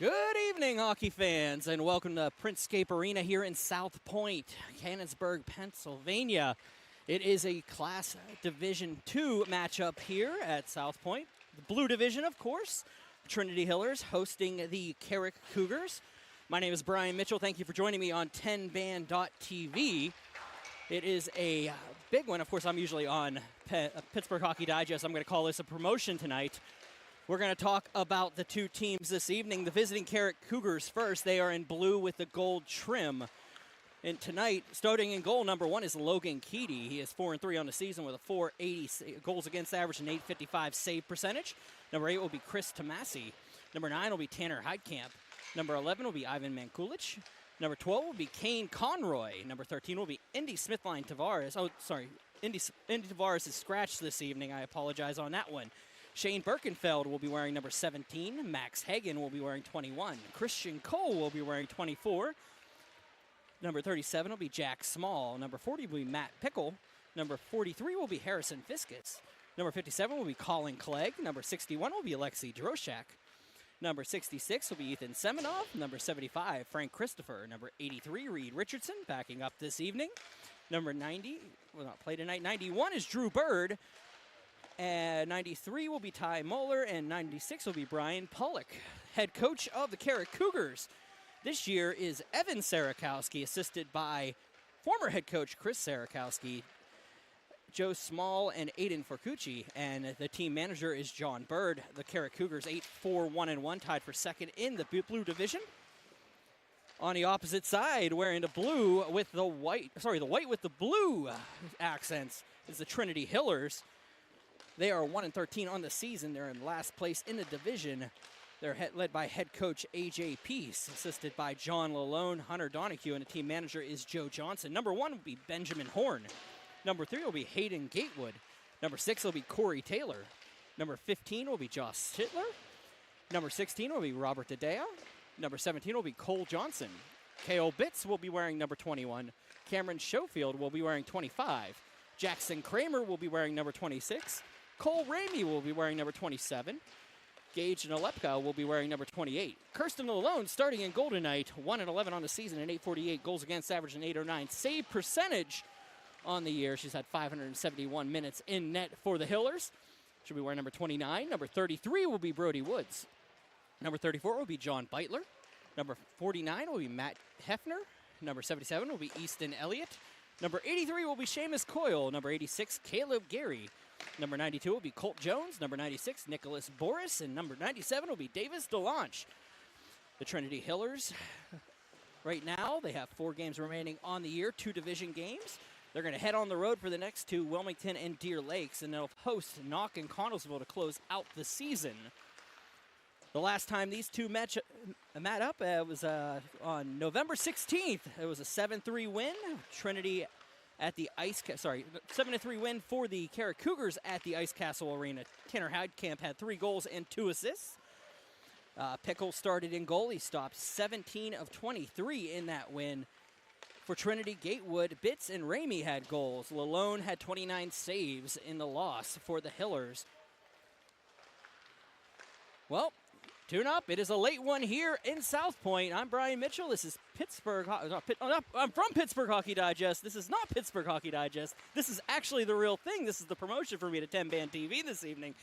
Good evening, hockey fans, and welcome to Printscape Arena here in South Point, Canonsburg, Pennsylvania. It is a Class Division II matchup here at South Point. The Blue Division, of course. Trinity Hillers hosting the Carrick Cougars. My name is Brian Mitchell. Thank you for joining me on 10band.tv. It is a big one. Of course, I'm usually on Pittsburgh Hockey Digest. I'm going to call this a promotion tonight. We're going to talk about the two teams this evening. The visiting Carrick Cougars first. They are in blue with the gold trim. And tonight, starting in goal, number 1 is Logan Keedy. He is 4-3 on the season with a .480 goals against average and .855 save percentage. Number 8 will be Chris Tomasi. Number 9 will be Tanner Heidkamp. Number 11 will be Ivan Mankulich. Number 12 will be Kane Conroy. Number 13 will be Indy Smithline Tavares. Oh, sorry. Indy Tavares is scratched this evening. I apologize on that one. Shane Birkenfeld will be wearing number 17. Max Hagen will be wearing 21. Christian Cole will be wearing 24. Number 37 will be Jack Small. Number 40 will be Matt Pickle. Number 43 will be Harrison Fiskus. Number 57 will be Colin Clegg. Number 61 will be Alexei Droshak. Number 66 will be Ethan Semenov. Number 75, Frank Christopher. Number 83, Reed Richardson, backing up this evening. Number 90 will not play tonight. 91 is Drew Bird. And 93 will be Ty Moeller, and 96 will be Brian Pollock. Head coach of the Carrick Cougars this year is Evan Sarakowski, assisted by former head coach Chris Sarakowski, Joe Small, and Aiden Forcucci. And the team manager is John Bird. The Carrick Cougars 8-4-1-1, tied for second in the Blue Division. On the opposite side, wearing the blue with the white, the white with the blue accents, is the Trinity Hillers. They are 1-13 on the season. They're in last place in the division. They're led by head coach A.J. Peace, assisted by John Lalone, Hunter Donahue, and the team manager is Joe Johnson. Number 1 will be Benjamin Horn. Number 3 will be Hayden Gatewood. Number 6 will be Corey Taylor. Number 15 will be Josh Hitler. Number 16 will be Robert Dedea. Number 17 will be Cole Johnson. K.O. Bitts will be wearing number 21. Cameron Schofield will be wearing 25. Jackson Kramer will be wearing number 26. Cole Ramey will be wearing number 27. Gage Nalepka will be wearing number 28. Kirsten Lalone starting in goal tonight, 1-11 on the season and .848 goals against average and .809 save percentage on the year. She's had 571 minutes in net for the Hillers. She'll be wearing number 29. Number 33 will be Brody Woods. Number 34 will be John Beitler. Number 49 will be Matt Hefner. Number 77 will be Easton Elliott. Number 83 will be Seamus Coyle. Number 86, Caleb Gary. Number 92 will be Colt Jones. Number 96, Nicholas Boris. And number 97 will be Davis DeLange. The Trinity Hillers, right now, they have 4 games remaining on the year, 2 division games. They're going to head on the road for the next 2, Wilmington and Deer Lakes, and they'll host Knock and Connellsville to close out the season. The last time these two met up was on November 16th. It was a 7-3 win. Trinity at the 7-3 win for the Carrick Cougars at the Ice Castle Arena. Tanner Heidkamp had 3 goals and 2 assists. Pickle started in goal. He stopped 17 of 23 in that win. For Trinity, Gatewood, Bitts, and Ramey had goals. Lalone had 29 saves in the loss for the Hillers. Well, tune up. It is a late one here in South Point. I'm Brian Mitchell. This is Pittsburgh. I'm from Pittsburgh Hockey Digest. This is not Pittsburgh Hockey Digest. This is actually the real thing. This is the promotion for me to 10-band TV this evening.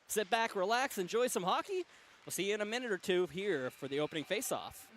Sit back, relax, enjoy some hockey. We'll see you in a minute or two here for the opening face-off.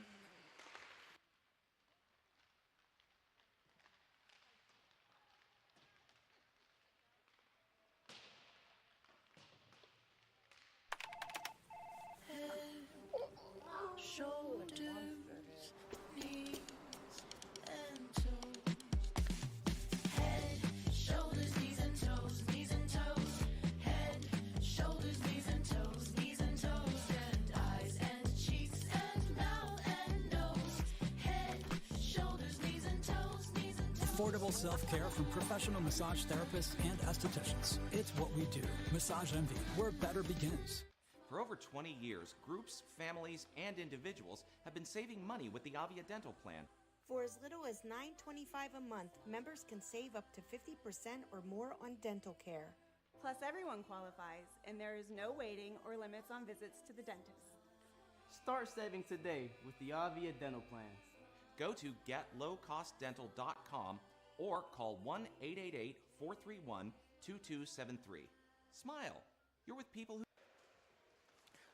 Affordable self-care from professional massage therapists and estheticians. It's what we do. Massage Envy, where better begins. For over 20 years, groups, families, and individuals have been saving money with the Avia Dental Plan. For as little as $9.25 a month, members can save up to 50% or more on dental care. Plus, everyone qualifies, and there is no waiting or limits on visits to the dentist. Start saving today with the Avia dental plans. Go to getlowcostdental.com or call 1-888-431-2273. Smile. You're with people who...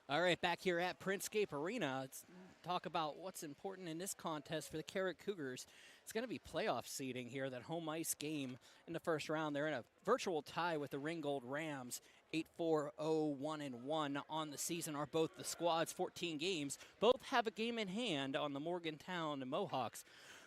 All right, back here at Printscape Arena, let's talk about what's important in this contest for the Carrick Cougars. It's going to be playoff seeding here, that home ice game in the first round. They're in a virtual tie with the Ringgold Rams, 8-4-0-1-1 on the season are both the squads, 14 games. Both have a game in hand on the Morgantown Mohawks,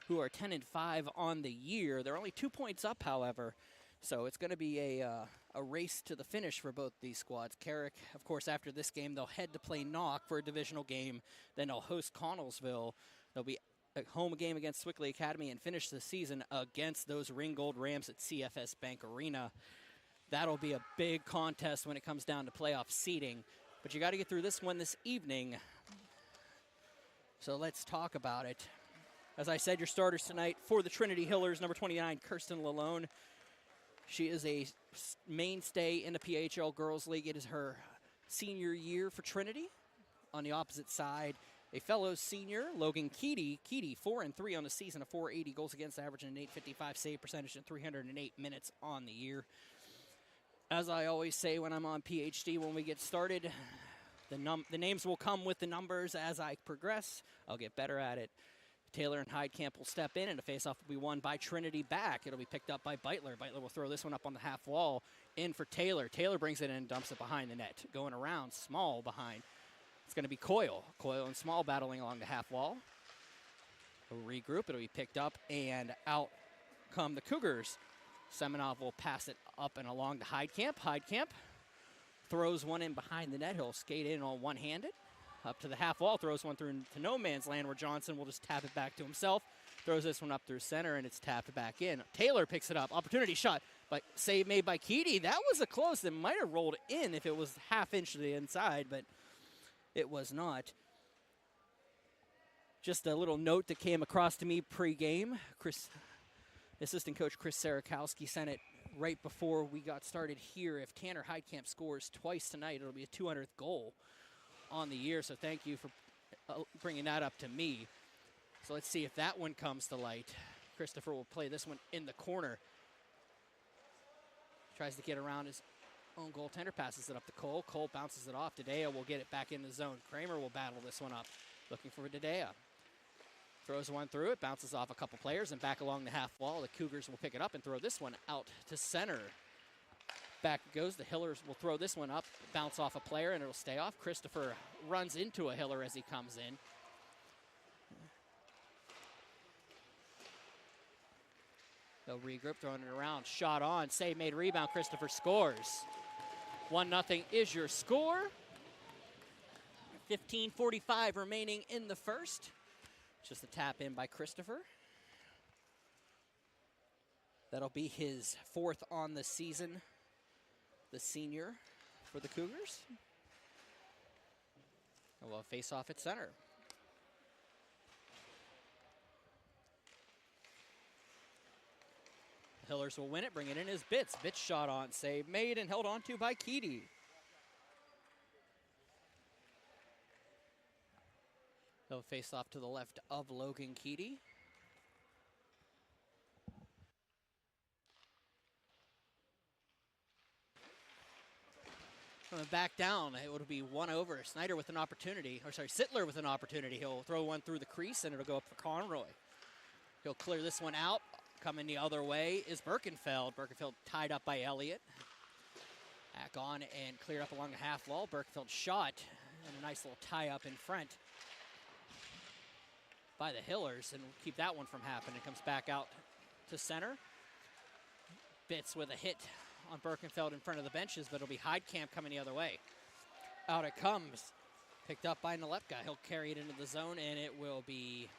who are 10-5 on the year. They're only 2 points up, however. So it's going to be a race to the finish for both these squads. Carrick, of course, after this game, they'll head to play Knock for a divisional game. Then they'll host Connellsville. They'll be a home game against Swickley Academy and finish the season against those Ringgold Rams at CFS Bank Arena. That'll be a big contest when it comes down to playoff seeding. But you got to get through this one this evening. So let's talk about it. As I said, your starters tonight for the Trinity Hillers, number 29, Kirsten Lalone. She is a mainstay in the PIHL Girls League. It is her senior year for Trinity. On the opposite side, a fellow senior, Logan Keedy. Keedy, 4-3 on the season, a 480 goals against average and an 855 save percentage and 308 minutes on the year. As I always say when I'm on PhD, when we get started, the names will come with the numbers as I progress. I'll get better at it. Taylor and Heidkamp will step in, and the faceoff will be won by Trinity back. It'll be picked up by Beitler. Beitler will throw this one up on the half wall. In for Taylor. Taylor brings it in and dumps it behind the net. Going around, Small behind. It's going to be Coyle. Coyle and Small battling along the half wall. We'll regroup. It'll be picked up, and out come the Cougars. Semenov will pass it up and along to Heidkamp. Heidkamp throws one in behind the net. He'll skate in all one-handed. Up to the half wall, throws one through to no man's land where Johnson will just tap it back to himself. Throws this one up through center, and it's tapped back in. Taylor picks it up. Opportunity shot, but save made by Keedy. That was a close. It might have rolled in if it was half inch to the inside, but it was not. Just a little note that came across to me pre-game. Assistant coach Chris Sarakowski sent it right before we got started here. If Tanner Heidkamp scores twice tonight, it'll be a 200th goal on the year, so thank you for bringing that up to me. So let's see if that one comes to light. Christopher will play this one in the corner. Tries to get around his own goaltender, passes it up to Cole. Cole bounces it off. Dedea will get it back in the zone. Kramer will battle this one up. Looking for Dedea. Throws one through it, bounces off a couple players, and back along the half wall. The Cougars will pick it up and throw this one out to center. Back it goes. The Hillers will throw this one up, bounce off a player, and it'll stay off. Christopher runs into a Hiller as he comes in. They'll regroup, throwing it around. Shot on, save made, rebound. Christopher scores. 1-0 is your score. 15:45 remaining in the first. Just a tap in by Christopher. That'll be his fourth on the season. The senior for the Cougars. And we'll face off at center. The Hillers will win it, bring it in as Bitts. Bitts shot on, save made, and held on to by Keedy. They'll face off to the left of Logan Keedy. Coming back down, it would be one over. Snyder with an opportunity, or sorry, Sittler with an opportunity. He'll throw one through the crease, and it'll go up for Conroy. He'll clear this one out. Coming the other way is Birkenfeld. Birkenfeld tied up by Elliott. Back on and cleared up along the half wall. Birkenfeld shot, and a nice little tie up in front by the Hillers, and we'll keep that one from happening. Comes back out to center. Bitts with a hit on Birkenfeld in front of the benches, but it'll be Heidkamp coming the other way. Out it comes. Picked up by Nalepka. He'll carry it into the zone, and it will be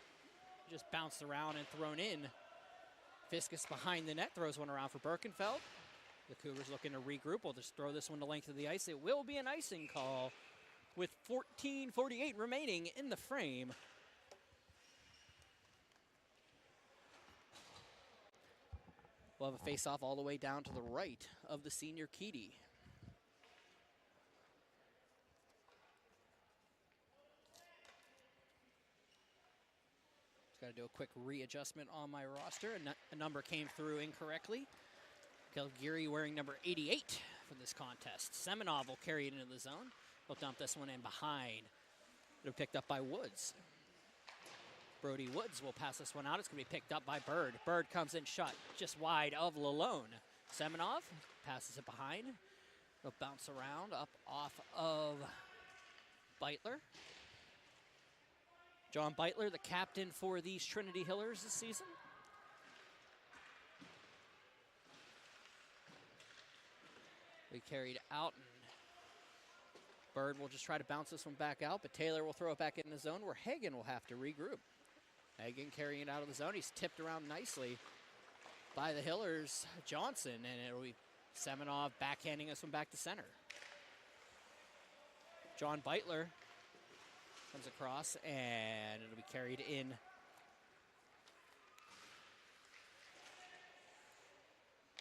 just bounced around and thrown in. Fiskus behind the net, throws one around for Birkenfeld. The Cougars looking to regroup. We'll just throw this one to length of the ice. It will be an icing call with 14:48 remaining in the frame. We'll have a face-off all the way down to the right of the senior Keedy. Got to do a quick readjustment on my roster. A number came through incorrectly. Calgary wearing number 88 for this contest. Semenov will carry it into the zone. He'll dump this one in behind. It'll be picked up by Woods. Brody Woods will pass this one out. It's going to be picked up by Bird. Bird comes in shot just wide of Lalone. Semenov passes it behind. He'll bounce around up off of Beitler. John Beitler, the captain for these Trinity Hillers this season. We carried out, and Bird will just try to bounce this one back out, but Taylor will throw it back in the zone where Hagen will have to regroup. Hagen carrying it out of the zone. He's tipped around nicely by the Hillers, Johnson, and it'll be Semenov backhanding this one back to center. John Beitler comes across, and it'll be carried in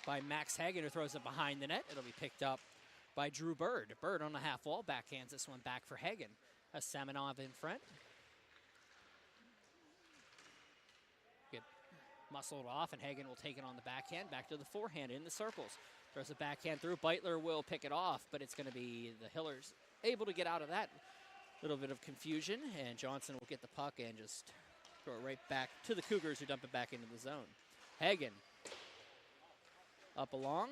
by Max Hagen, who throws it behind the net. It'll be picked up by Drew Bird. Bird on the half wall, backhands this one back for Hagen. A Semenov in front. Get muscled off, and Hagen will take it on the backhand. Back to the forehand in the circles. Throws a backhand through. Beitler will pick it off, but it's going to be the Hillers able to get out of that little bit of confusion, and Johnson will get the puck and just throw it right back to the Cougars, who dump it back into the zone. Hagen up along.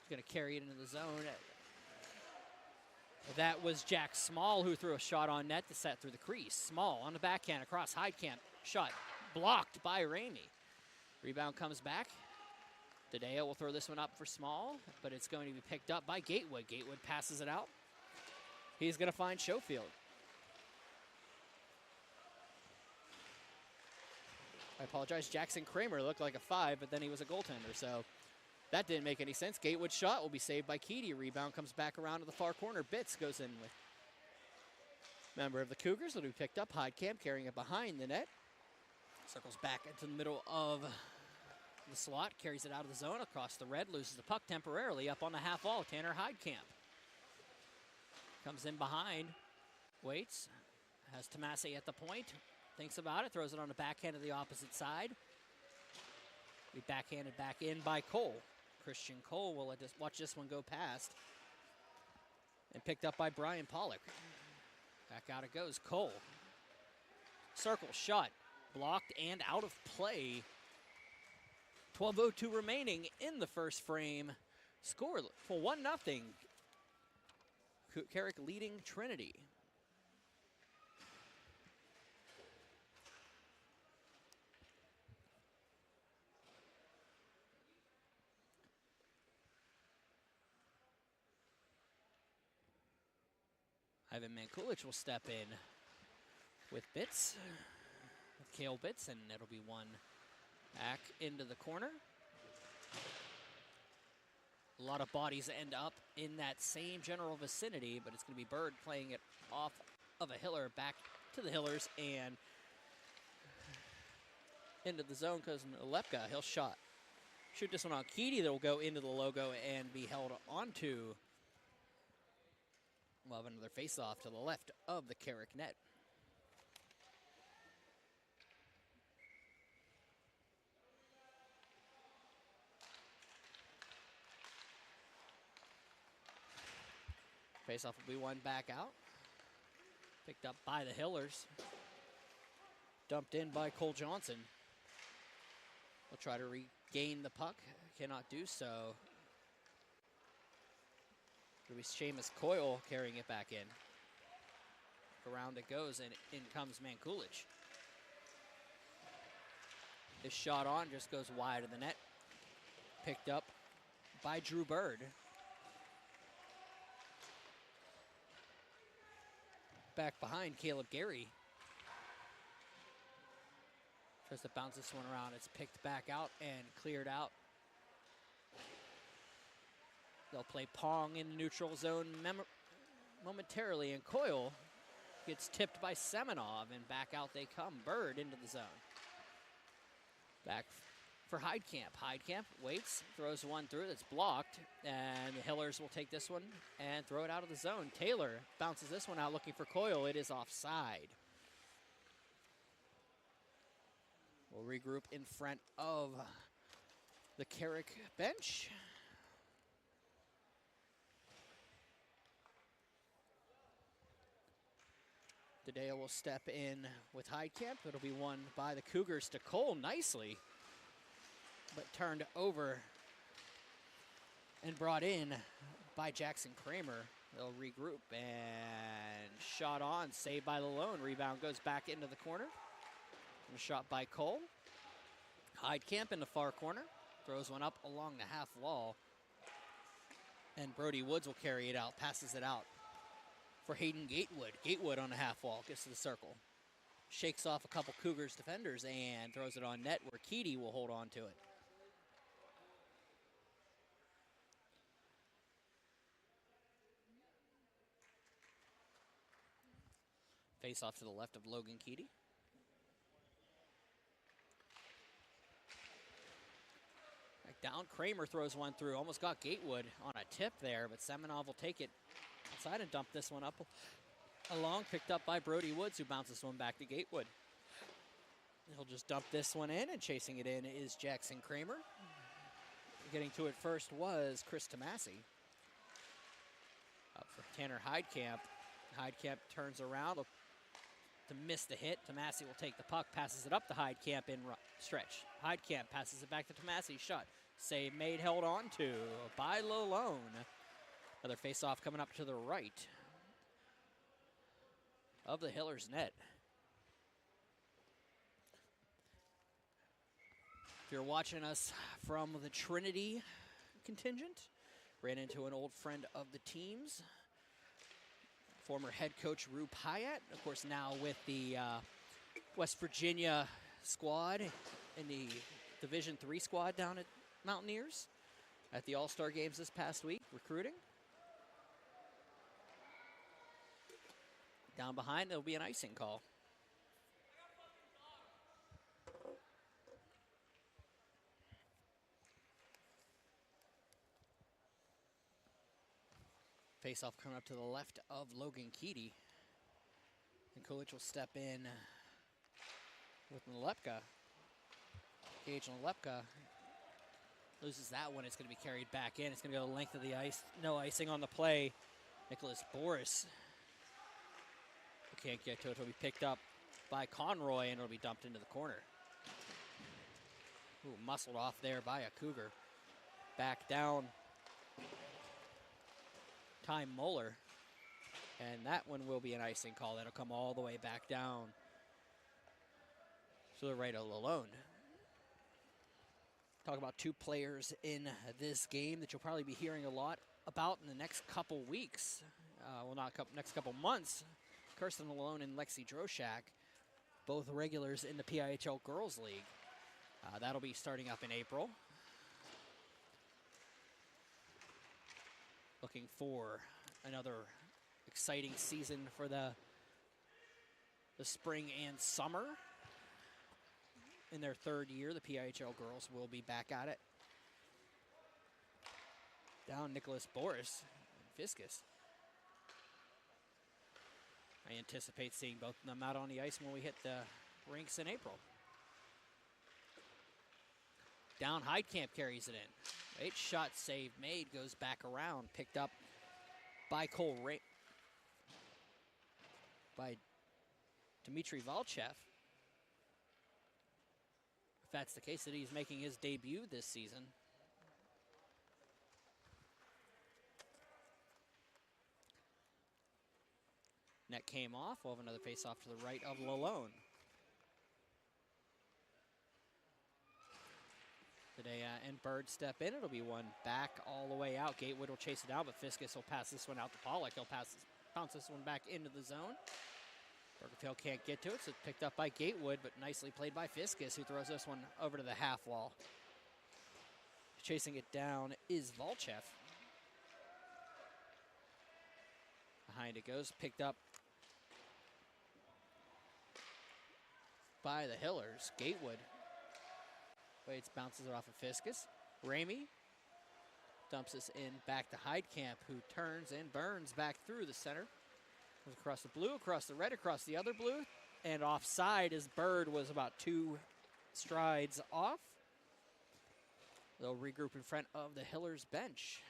Going to carry it into the zone. That was Jack Small who threw a shot on net to set through the crease. Small on the backhand across Heidkamp. Shot blocked by Ramey. Rebound comes back. Tadeo will throw this one up for Small, but it's going to be picked up by Gatewood. Gatewood passes it out. He's going to find Schofield. I apologize. Jackson Kramer looked like a 5, but then he was a goaltender, so that didn't make any sense. Gatewood's shot will be saved by Keedy. Rebound comes back around to the far corner. Bitts goes in with member of the Cougars. It'll be picked up. Heidkamp carrying it behind the net. Circles back into the middle of the slot. Carries it out of the zone across the red. Loses the puck temporarily up on the half wall. Tanner Heidkamp comes in behind. Waits. Has Tomasi at the point. Thinks about it. Throws it on the backhand of the opposite side. Be backhanded back in by Cole. Christian Cole will watch this one go past. And picked up by Brian Pollock. Back out it goes. Cole. Circle shot. Blocked and out of play. 12:02 remaining in the first frame. Score for 1-0. Carrick leading Trinity. Ivan Mankulich will step in with Bitts, with Cale Bitts, and it'll be one back into the corner. A lot of bodies end up in that same general vicinity, but it's going to be Bird playing it off of a Hiller back to the Hillers and into the zone because Lepka, he'll shoot this one on Keedy that will go into the logo and be held onto. We'll have another face-off to the left of the Carrick net. Face-off will be one back out. Picked up by the Hillers. Dumped in by Cole Johnson. Will try to regain the puck. Cannot do so. It'll be Seamus Coyle carrying it back in. Around it goes, and in comes Mankulich. This shot on just goes wide of the net. Picked up by Drew Bird. Back behind Caleb Gary. Tries to bounce this one around. It's picked back out and cleared out. They'll play Pong in the neutral zone momentarily, and Coyle gets tipped by Semenov, and back out they come. Bird into the zone. Back for Heidkamp. Heidkamp waits, throws one through that's blocked, and the Hillers will take this one and throw it out of the zone. Taylor bounces this one out looking for Coyle. It is offside. will regroup in front of the Carrick bench. Tadeo will step in with Heidkamp. It'll be won by the Cougars to Cole nicely, but turned over and brought in by Jackson Kramer. They'll regroup and shot on, saved by Lalone. Rebound goes back into the corner. And a shot by Cole. Heidkamp in the far corner. Throws one up along the half wall. And Brody Woods will carry it out, passes it out for Hayden Gatewood. Gatewood on the half wall, gets to the circle. Shakes off a couple Cougars defenders and throws it on net where Keedy will hold on to it. Face off to the left of Logan Keedy. Back down, Kramer throws one through. Almost got Gatewood on a tip there, but Semenov will take it outside and dump this one up along. Picked up by Brody Woods, who bounces one back to Gatewood. He'll just dump this one in, and chasing it in is Jackson Kramer. Getting to it first was Chris Tomasi. Up for Tanner Heidkamp. Heidkamp turns around to miss the hit. Tomasi will take the puck, passes it up to Heidkamp in stretch. Heidkamp passes it back to Tomasi. Shot. Save made, held on to by Lalone. Another face-off coming up to the right of the Hillers net. If you're watching us from the Trinity contingent, ran into an old friend of the team's, former head coach Rue Pyatt, of course now with the West Virginia squad in the Division III squad down at Mountaineers at the All-Star Games this past week, recruiting. Down behind, there'll be an icing call. Face-off coming up to the left of Logan Keedy. And Kulich will step in with Nalepka. Gage Nalepka loses that one. It's going to be carried back in. It's going to go the length of the ice. No icing on the play. Nicholas Boris. Can't get to it. It'll be picked up by Conroy, and it'll be dumped into the corner. Ooh, muscled off there by a Cougar. Back down. Ty Moeller. And that one will be an icing call. That'll come all the way back down to the right of Lalone. Talk about two players in this game that you'll probably be hearing a lot about in the next couple weeks. Well, not next couple months. Kirsten Lalone and Lexi Droshak, both regulars in the PIHL Girls League. That'll be starting up in April. Looking for another exciting season for the spring and summer. In their third year, the PIHL girls will be back at it. Down Nicholas Boris and Fiskus. I anticipate seeing both of them out on the ice when we hit the rinks in April. Down, Heidkamp carries it in. 8 shot save made, goes back around, picked up by by Dmitry Valchev. If that's the case, that he's making his debut this season. Net came off. We'll have another face-off to the right of Lalone. Today, and Bird step in. It'll be one back all the way out. Gatewood will chase it out, but Fiskus will pass this one out to Pollock. He'll bounce this one back into the zone. Bergerfield can't get to it, so it's picked up by Gatewood, but nicely played by Fiskus, who throws this one over to the half wall. Chasing it down is Valchev. Behind it goes, picked up by the Hillers. Gatewood waits, bounces it off of Fiskus. Ramey dumps this in back to Heidkamp, who turns and burns back through the center. Goes across the blue, across the red, across the other blue, and offside as Bird was about 2 strides off. They'll regroup in front of the Hillers bench.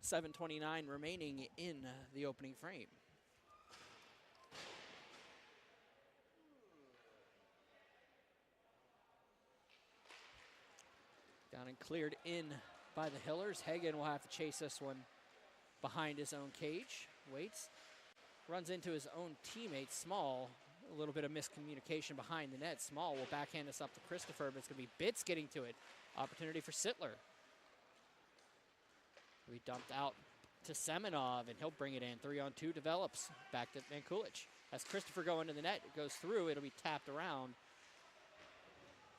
7:29 remaining in the opening frame. Down and cleared in by the Hillers. Hagen will have to chase this one behind his own cage. Waits, runs into his own teammate, Small. A little bit of miscommunication behind the net. Small will backhand this up to Christopher, but it's going to be Bitts getting to it. Opportunity for Sittler. We dumped out to Semenov, and he'll bring it in. 3-on-2 develops. Back to Mankulich. As Christopher going to the net, it goes through. It'll be tapped around.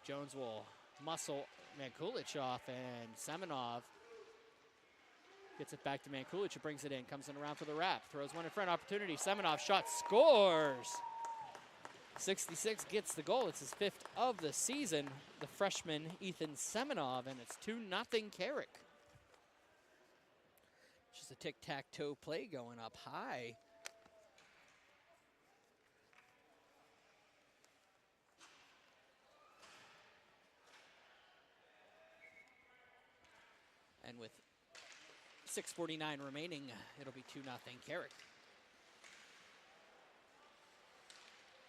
Jones will muscle Mankulich off, and Semenov gets it back to Mankulich, who brings it in. Comes in around for the wrap. Throws one in front. Opportunity. Semenov shot. Scores! 66 gets the goal. It's his 5th of the season. The freshman, Ethan Semenov, and it's 2-0 Carrick. Just a tic-tac-toe play going up high. And with 6:49 remaining, it'll be 2-0 Carrick.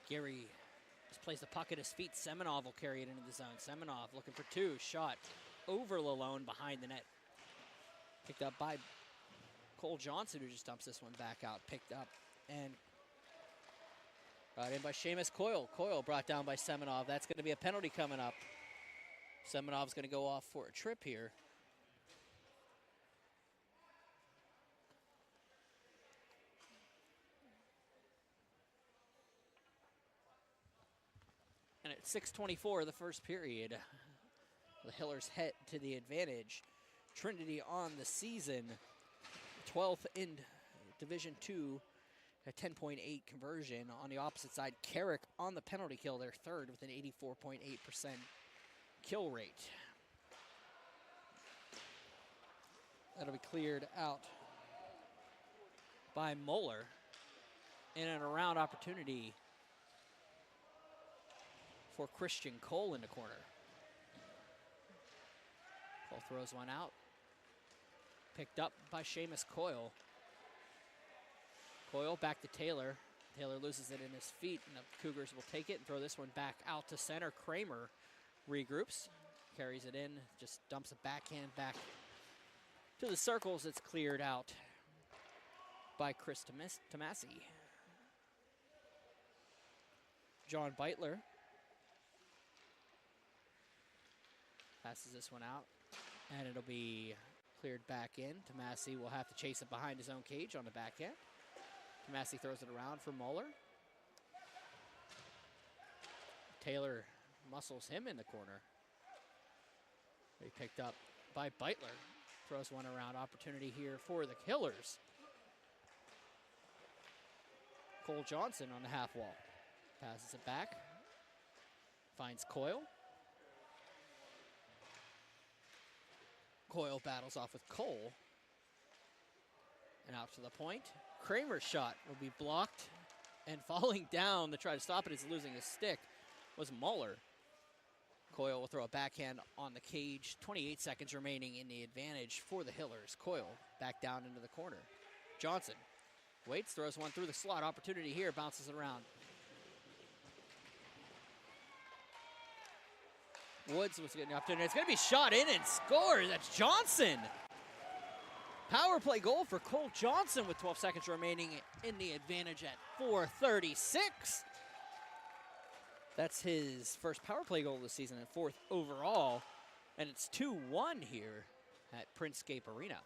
Gary just plays the puck at his feet. Semenov will carry it into the zone. Semenov looking for two. Shot over Lalone behind the net. Picked up by Cole Johnson, who just dumps this one back out. Picked up and brought in by Seamus Coyle. Coyle brought down by Semenov. That's going to be a penalty coming up. Semenov's going to go off for a trip here. And at 6:24 of the first period, the Hillers head to the advantage. Trinity on the season, 12th in Division II, a 10.8 conversion. On the opposite side, Carrick on the penalty kill, they're third with an 84.8% kill rate. That'll be cleared out by Moeller. In and around opportunity for Christian Cole in the corner. Cole throws one out. Picked up by Seamus Coyle. Coyle back to Taylor. Taylor loses it in his feet, and the Cougars will take it and throw this one back out to center. Kramer regroups, carries it in, just dumps a backhand back to the circles. It's cleared out by Chris Tomasi. John Beitler passes this one out, and it'll be cleared back in. Tomasi will have to chase it behind his own cage on the backhand. Tomasi throws it around for Moeller. Taylor muscles him in the corner. He picked up by Beitler. Throws one around. Opportunity here for the Killers. Cole Johnson on the half wall. Passes it back. Finds Coyle. Coyle battles off with Cole. And out to the point. Kramer's shot will be blocked. And falling down to try to stop it as losing his stick was Muller. Coyle will throw a backhand on the cage. 28 seconds remaining in the advantage for the Hillers. Coyle back down into the corner. Johnson waits, throws one through the slot. Opportunity here, bounces it around. Woods was getting the opportunity. It's going to be shot in and scored. That's Johnson. Power play goal for Cole Johnson with 12 seconds remaining in the advantage at 4:36. That's his first power play goal this season and 4th overall. And it's 2-1 here at Printscape Arena.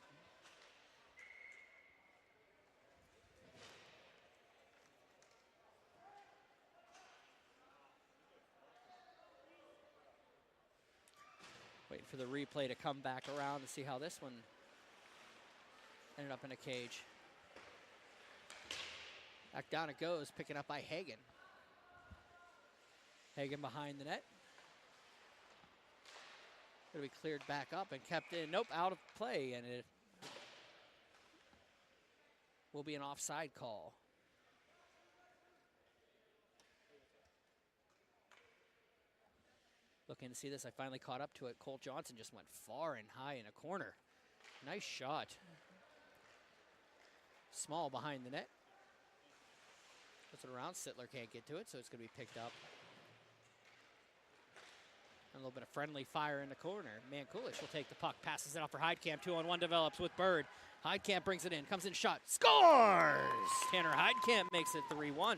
Waiting for the replay to come back around to see how this one ended up in a cage. Back down it goes, picking up by Hagen. Hagen behind the net. It'll be cleared back up and kept in. Nope, out of play, and it will be an offside call. looking to see this. I finally caught up to it. Cole Johnson just went far and high in a corner. Nice shot. Small behind the net. Puts it around. Sittler can't get to it, so it's going to be picked up. A little bit of friendly fire in the corner. Mankulich will take the puck, passes it off for Heidkamp. 2-on-1 develops with Bird. Heidkamp brings it in, comes in, shot, scores! Tanner Heidkamp makes it 3-1.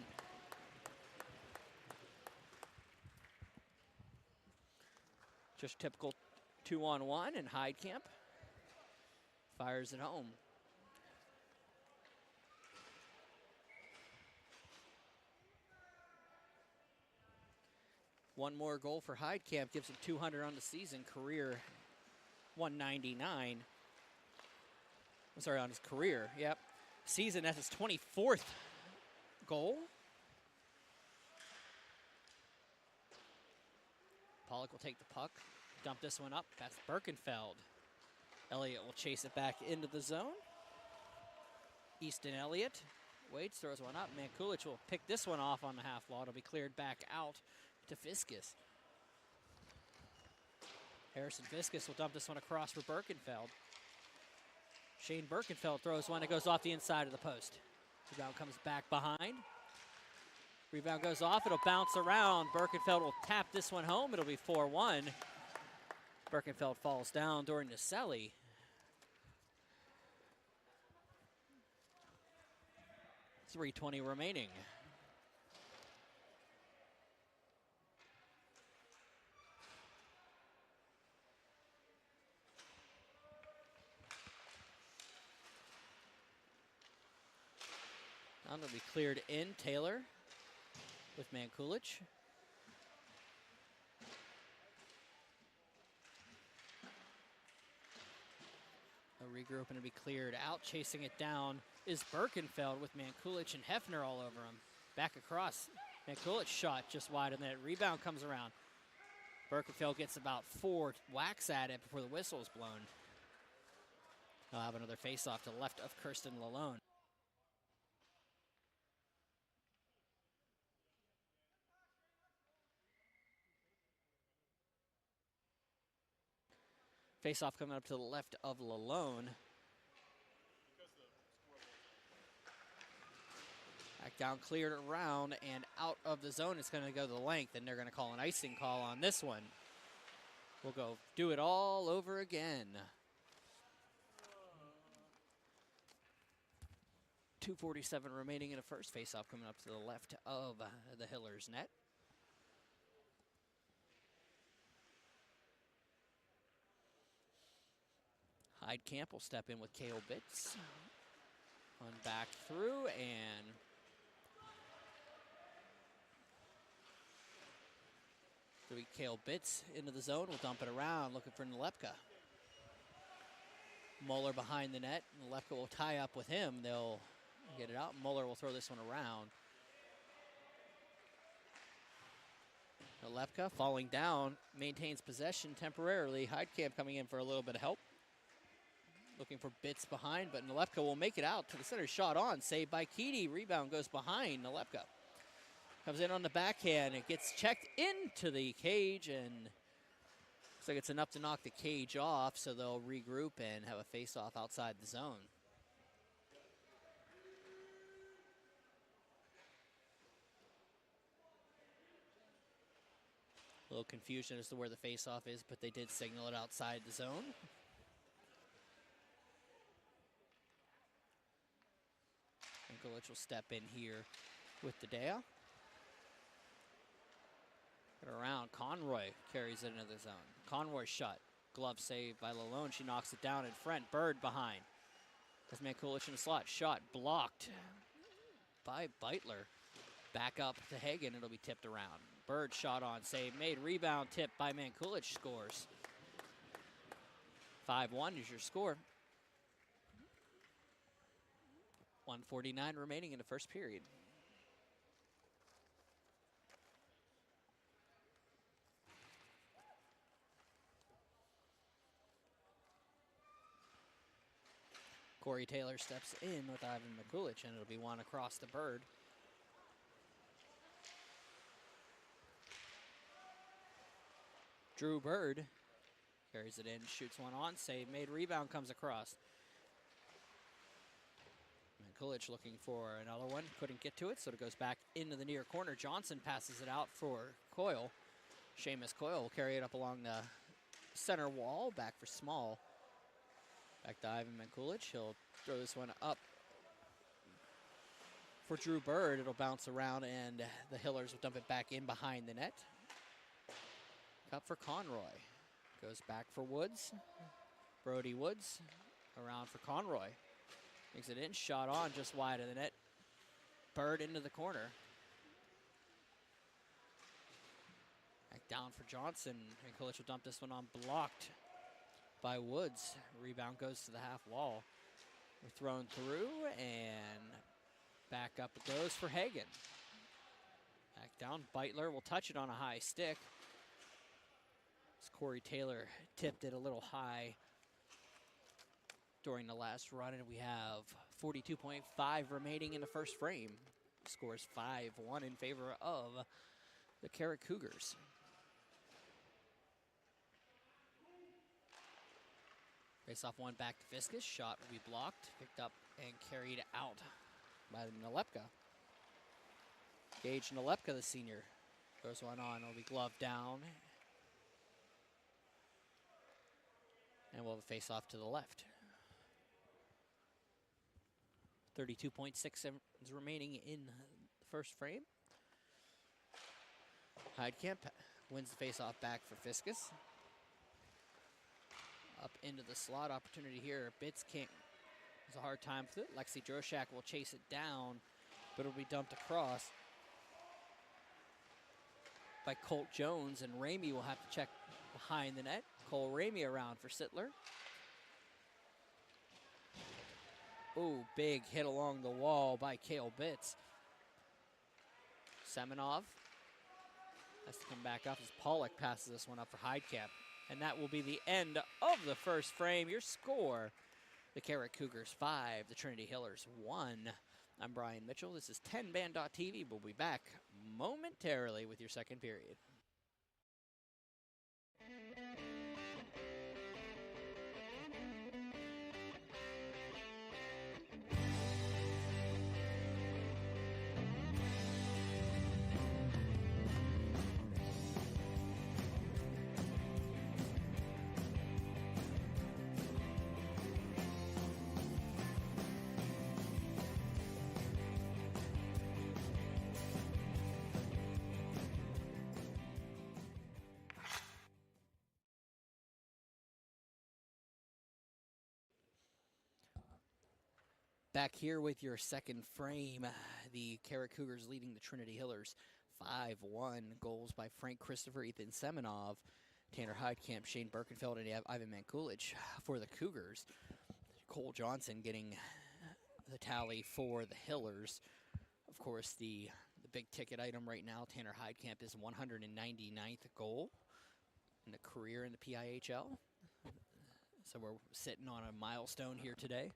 Just typical 2-on-1, and Heidkamp fires it home. One more goal for Heidkamp gives him 200 on the season, career 199. I'm sorry, on his career, yep. Season, that's his 24th goal. Pollock will take the puck, dump this one up, that's Birkenfeld. Elliott will chase it back into the zone. Easton Elliott waits, throws one up. Mankulich will pick this one off on the half wall. It'll be cleared back out to Fiskus. Harrison Fiskus will dump this one across for Birkenfeld. Shane Birkenfeld throws one that goes off the inside of the post. Rebound comes back behind. Rebound goes off, it'll bounce around. Birkenfeld will tap this one home, it'll be 4-1. Birkenfeld falls down during the Selly. .320 remaining. Now it'll be cleared in. Taylor with Mankulich. A regroup and to be cleared out. Chasing it down is Birkenfeld with Mankulich and Hefner all over him. Back across. Mankulich shot just wide of the net. Rebound comes around. Birkenfeld gets about 4 whacks at it before the whistle is blown. He'll have another face-off to the left of Kirsten Lalone. Face-off coming up to the left of Lalone. Back down, cleared around, and out of the zone. It's going to go the length, and they're going to call an icing call on this one. We'll go do it all over again. 2:47 remaining in the first. Face-off coming up to the left of the Hillers net. Heidkamp will step in with Kale Bitts. On back through, and Kale Bitts into the zone. We'll dump it around, looking for Nalepka. Muller behind the net. Nalepka will tie up with him. They'll get it out. Muller will throw this one around. Nalepka falling down, maintains possession temporarily. Heidkamp coming in for a little bit of help. Looking for Bitts behind, but Nalepka will make it out to the center. Shot on, saved by Keedy. Rebound goes behind Nalepka. Comes in on the backhand. It gets checked into the cage, and looks like it's enough to knock the cage off, so they'll regroup and have a face-off outside the zone. A little confusion as to where the face-off is, but they did signal it outside the zone. Mankulich will step in here with the Dea. Get around. Conroy carries it into the zone. Conroy shot. Glove saved by Lalone. She knocks it down in front. Bird behind. As Mankulich in the slot. Shot blocked by Beitler. Back up to Hagen. It'll be tipped around. Bird shot on. Save made. Rebound tipped by Mankulich. Scores. 5-1 is your score. 1:49 remaining in the first period. Corey Taylor steps in with Ivan Mankulich, and it'll be one across the Bird. Drew Bird carries it in, shoots one on, save made, rebound comes across. Mikulich looking for another one, couldn't get to it, so it goes back into the near corner. Johnson passes it out for Coyle. Seamus Coyle will carry it up along the center wall, back for Small. Back to Ivan Mikulich, he'll throw this one up for Drew Bird. It'll bounce around and the Hillers will dump it back in behind the net. Up for Conroy. Goes back for Woods. Brody Woods around for Conroy. Makes it in, shot on just wide of the net. Bird into the corner. Back down for Johnson. Mikulich will dump this one on, blocked by Woods. Rebound goes to the half wall. We're thrown through and back up it goes for Hagen. Back down, Beitler will touch it on a high stick. As Corey Taylor tipped it a little high during the last run, and we have 42.5 remaining in the first frame. Scores 5-1 in favor of the Carrick Cougars. Face off one back to Fiskus. Shot will be blocked, picked up and carried out by Nalepka. Gage Nalepka, the senior, throws one on. It'll be gloved down. And we'll have a face off to the left. 32.6 seconds remaining in the first frame. Heidkamp wins the face off back for Fiskus. Up into the slot opportunity here. Bitz can't. It's a hard time for it. Lexi Droshak will chase it down, but it'll be dumped across by Colt Jones, and Ramey will have to check behind the net. Cole Ramey around for Sittler. Ooh, big hit along the wall by Cale Bitz. Semenov has to come back up as Pollock passes this one up for Heidkamp. And that will be the end of the first frame. Your score, the Carrick Cougars 5, the Trinity Hillers 1. I'm Brian Mitchell. This is 10band.tv. We'll be back momentarily with your second period. Back here with your second frame, the Carrick Cougars leading the Trinity Hillers 5-1. Goals by Frank Christopher, Ethan Semenov, Tanner Heidkamp, Shane Birkenfeld, and Ivan Mankulich for the Cougars. Cole Johnson getting the tally for the Hillers. Of course, the big ticket item right now, Tanner Heidkamp, is 199th goal in the career in the PIHL. So we're sitting on a milestone here today.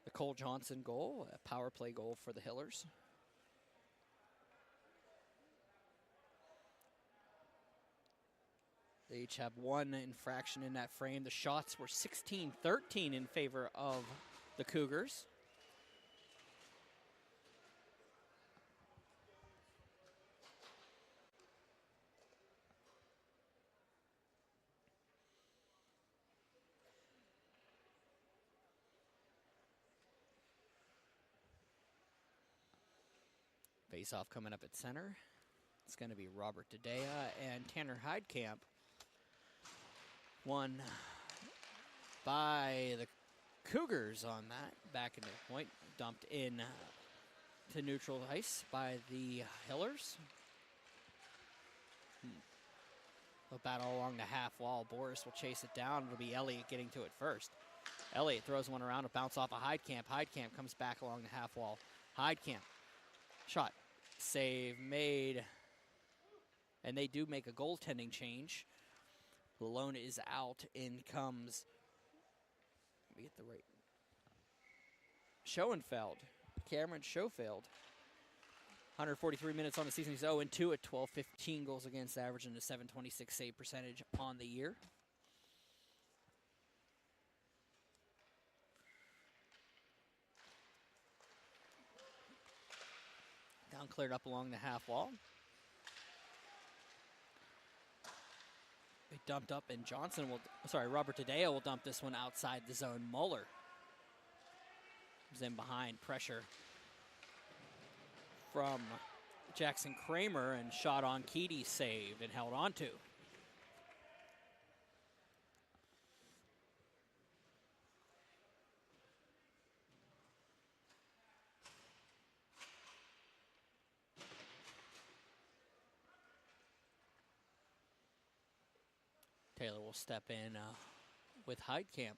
The Cole Johnson goal, a power play goal for the Hillers. They each have one infraction in that frame. The shots were 16-13 in favor of the Cougars. Face-off coming up at center. It's going to be Robert Dedea and Tanner Heidkamp. Won by the Cougars on that. Back in the point. Dumped in to neutral ice by the Hillers. A battle along the half wall. Boris will chase it down. It'll be Elliott getting to it first. Elliott throws one around, a bounce off of Heidkamp. Heidkamp comes back along the half wall. Heidkamp. Shot. Save made. And they do make a goaltending change. Malone is out. In comes, let me get the right, Schoenfeld. Cameron Schofield. 143 minutes on the season. He's 0-2 at 12-15 goals against average and a 726 save percentage on the year. Down cleared up along the half wall. They dumped up, and Robert Tadeo will dump this one outside the zone. Muller is in behind, pressure from Jackson Kramer, and shot on Keedy, saved and held on to. Taylor will step in with Heidkamp.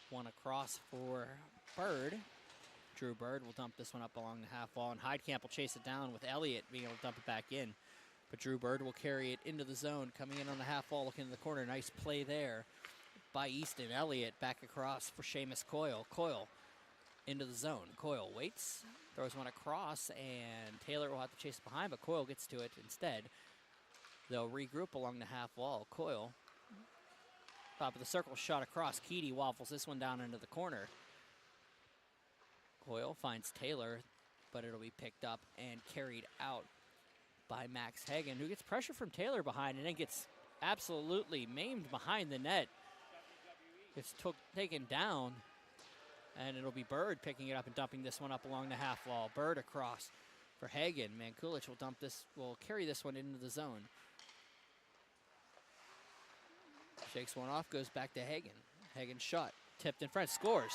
One across for Bird. Drew Bird will dump this one up along the half wall, and Heidkamp will chase it down with Elliott being able to dump it back in. But Drew Bird will carry it into the zone, coming in on the half wall, looking in the corner. Nice play there by Easton. Elliott back across for Seamus Coyle. Coyle into the zone. Coyle waits, throws one across, and Taylor will have to chase it behind, but Coyle gets to it instead. They'll regroup along the half wall. Coyle, top of the circle, shot across. Keedy waffles this one down into the corner. Coyle finds Taylor, but it'll be picked up and carried out by Max Hagen, who gets pressure from Taylor behind and then gets absolutely maimed behind the net. It's taken down, and it'll be Bird picking it up and dumping this one up along the half wall. Bird across for Hagen. Mankulich will carry this one into the zone. Shakes one off, goes back to Hagen. Hagen shot, tipped in front, scores.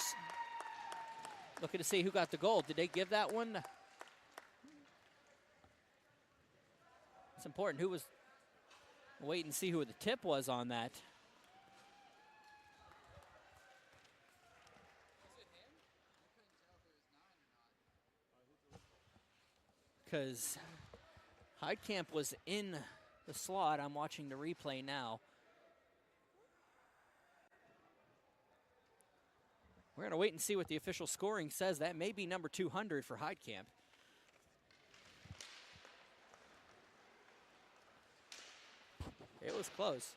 Looking to see who got the goal. Did they give that one? It's important. Who was? Wait and see who the tip was on that. Because Heidkamp was in the slot. I'm watching the replay now. We're going to wait and see what the official scoring says. That may be number 200 for Heidkamp. It was close.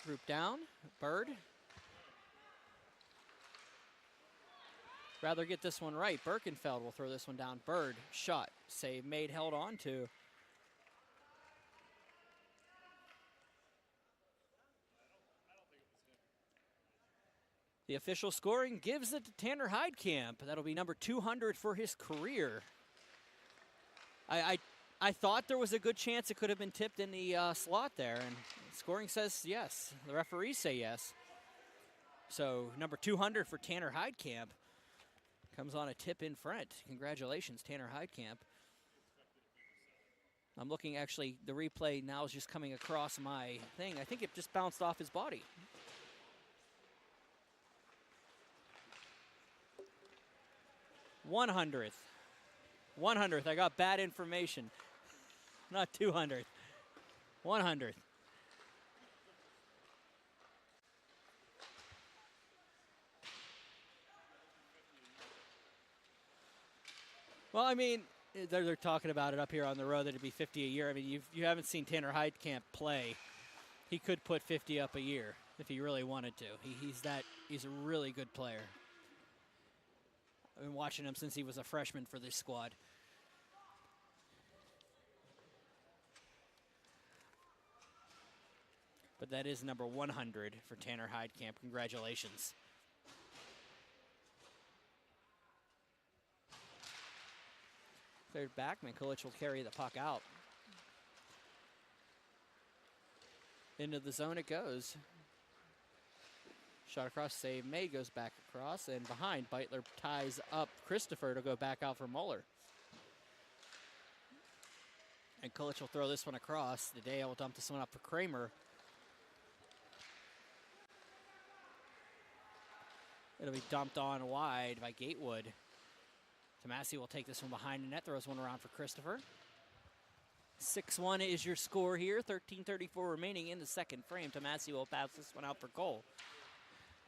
Group down. Bird. Rather get this one right. Birkenfeld will throw this one down. Bird, shot, save made, held on to. The official scoring gives it to Tanner Heidkamp. That'll be number 200 for his career. I thought there was a good chance it could have been tipped in the slot there, and scoring says yes. The referees say yes. So number 200 for Tanner Heidkamp comes on a tip in front. Congratulations, Tanner Heidkamp. I'm looking, actually, the replay now is just coming across my thing. I think it just bounced off his body. $100th. 100th. I got bad information. Not 200th. 100th. Well, I mean, they're talking about it up here on the road that it'd be 50 a year. I mean, you haven't seen Tanner Heidkamp play. He could put 50 up a year if he really wanted to. He's a really good player. I've been watching him since he was a freshman for this squad. But that is number 100 for Tanner Heidkamp. Congratulations. Cleared back. Mankulich will carry the puck out. Into the zone it goes. Shot across, save made, goes back across, and behind. Beitler ties up Christopher to go back out for Muller. And Kulich will throw this one across. Tadeo will dump this one up for Kramer. It'll be dumped on wide by Gatewood. Tomasi will take this one behind the net, throws one around for Christopher. 6-1 is your score here. 13:34 remaining in the second frame. Tomasi will pass this one out for Cole.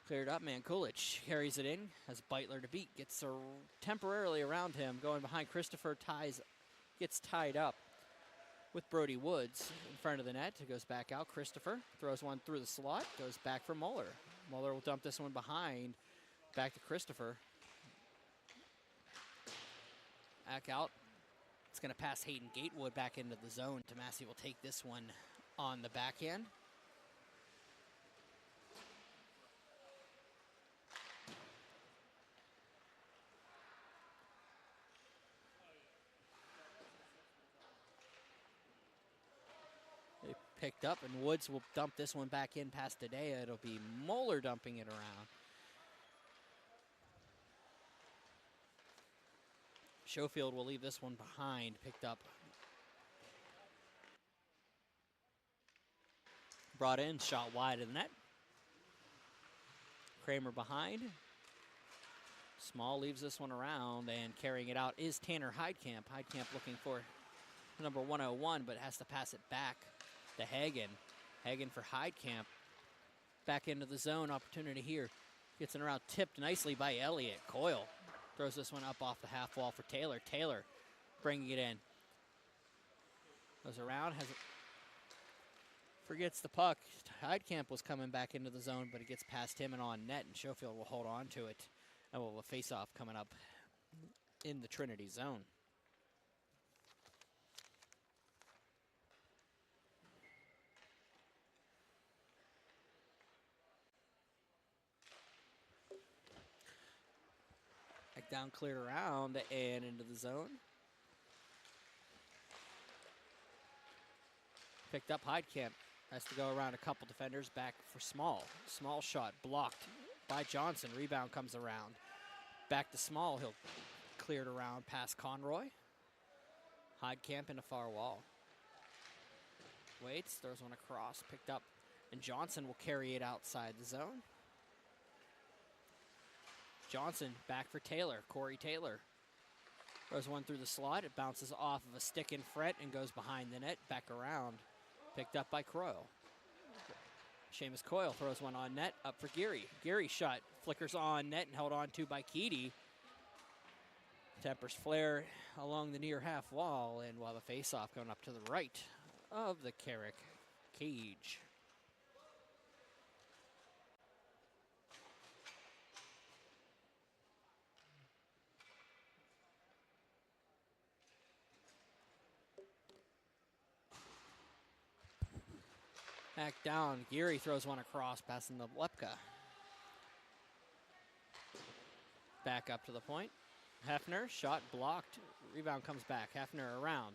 Cleared up, Mankulich carries it in, has Beitler to beat, gets temporarily around him, going behind Christopher, gets tied up with Brody Woods in front of the net. It goes back out. Christopher throws one through the slot, goes back for Muller. Muller will dump this one behind, back to Christopher. Back out. It's going to pass Hayden Gatewood back into the zone. Tomasi will take this one on the backhand. They picked up, and Woods will dump this one back in past Tadea. It'll be Muller dumping it around. Schofield will leave this one behind, picked up. Brought in, shot wide of the net. Kramer behind. Small leaves this one around, and carrying it out is Tanner Heidkamp. Heidkamp looking for number 101, but has to pass it back to Hagen. Hagen for Heidkamp. Back into the zone, opportunity here. Gets it around, tipped nicely by Elliott. Coyle throws this one up off the half wall for Taylor. Taylor bringing it in. Goes around, forgets the puck. Heidkamp was coming back into the zone, but it gets past him and on net, and Schofield will hold on to it. And we'll have a face-off coming up in the Trinity zone. Back down, cleared around, and into the zone. Picked up Heidkamp. Has to go around a couple defenders, back for Small. Small shot blocked by Johnson. Rebound comes around. Back to Small. He'll clear it around past Conroy. Heidkamp into far wall. Waits, throws one across, picked up, and Johnson will carry it outside the zone. Johnson back for Taylor. Corey Taylor throws one through the slot. It bounces off of a stick in front and goes behind the net, back around. Picked up by Coyle. Seamus Coyle throws one on net, up for Geary. Geary shot flickers on net and held on to by Keedy. Tempers flare along the near half wall, and we'll have a face-off going up to the right of the Carrick cage. Back down, Geary throws one across, passing the Lepka. Back up to the point. Hefner, shot blocked. Rebound comes back. Hefner around.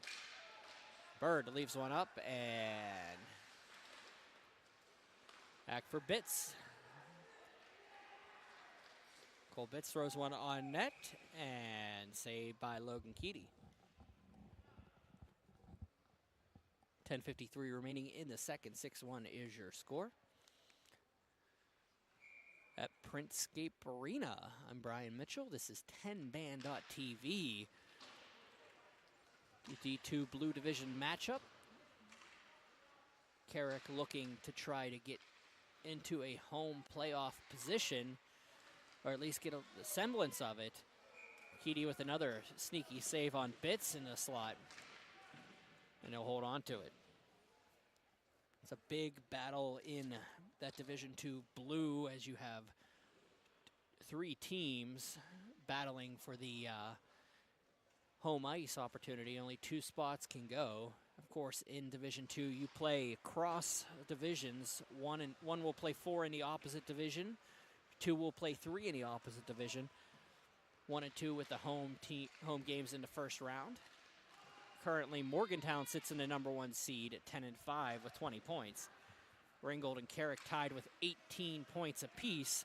Bird leaves one up, and back for Bitts. Cole Bitts throws one on net, and saved by Logan Keedy. 10:53 remaining in the second. 6-1 is your score. At Printscape Arena, I'm Brian Mitchell. This is 10band.tv. D2 Blue Division matchup. Carrick looking to try to get into a home playoff position, or at least get a semblance of it. Keedy with another sneaky save on Bitts in the slot, and he'll hold on to it. It's a big battle in that Division II Blue, as you have three teams battling for the home ice opportunity. Only two spots can go. Of course, in Division II, you play cross divisions. One will play 4 in the opposite division. 2 will play 3 in the opposite division. 1 and 2 with the home games in the first round. Currently, Morgantown sits in the number 1 seed at 10-5 with 20 points. Ringgold and Carrick tied with 18 points apiece,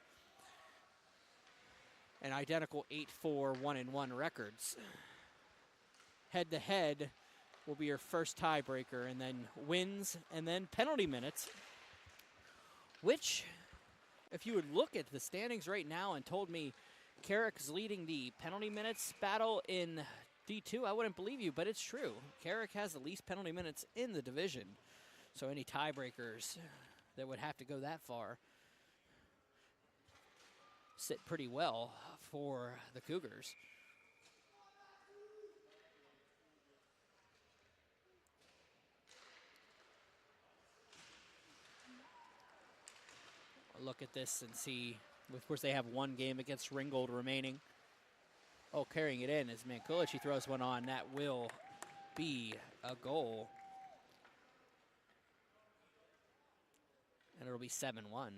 and identical 8-4, 1-1 records. Head-to-head will be your first tiebreaker, and then wins, and then penalty minutes, which, if you would look at the standings right now and told me Carrick is leading the penalty minutes battle in D2, I wouldn't believe you, but it's true. Carrick has the least penalty minutes in the division. So any tiebreakers that would have to go that far sit pretty well for the Cougars. Look at this and see. Of course, they have one game against Ringgold remaining. Oh, carrying it in as Mankulic throws one on. That will be a goal. And it'll be 7-1.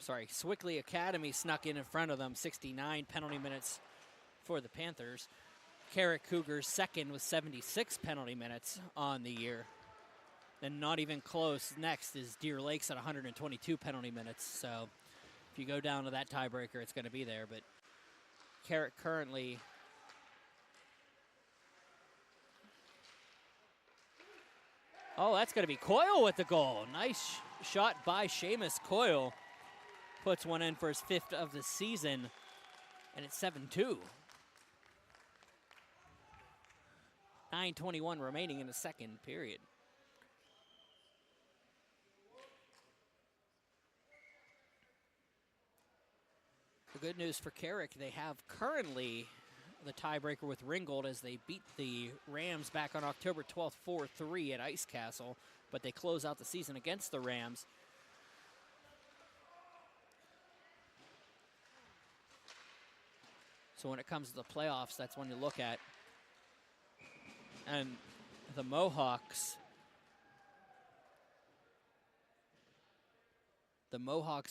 Sorry, Swickley Academy snuck in front of them. 69 penalty minutes for the Panthers. Carrick Cougars second with 76 penalty minutes on the year. And not even close. Next is Deer Lakes at 122 penalty minutes. So if you go down to that tiebreaker, it's going to be there. But Carrick currently that's going to be Coyle with the goal. Nice shot by Seamus Coyle. Puts one in for his 5th of the season, and it's 7-2. 9:21 remaining in the second period. The good news for Carrick, they have currently the tiebreaker with Ringgold as they beat the Rams back on October 12th, 4-3 at Ice Castle, but they close out the season against the Rams. So when it comes to the playoffs, that's when you look at. And the Mohawks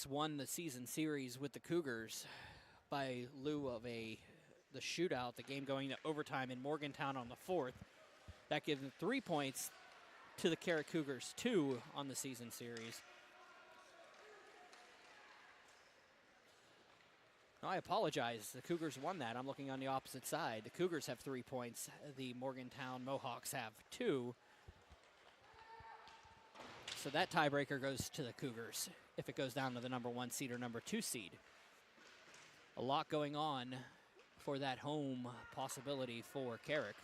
won the season series with the Cougars by lieu of the shootout, the game going to overtime in Morgantown on the 4th. That gives them 3 points to the Carrick Cougars, 2 on the season series. No, I apologize. The Cougars won that. I'm looking on the opposite side. The Cougars have 3 points. The Morgantown Mohawks have 2. So that tiebreaker goes to the Cougars if it goes down to the number 1 seed or number 2 seed. A lot going on for that home possibility for Carrick.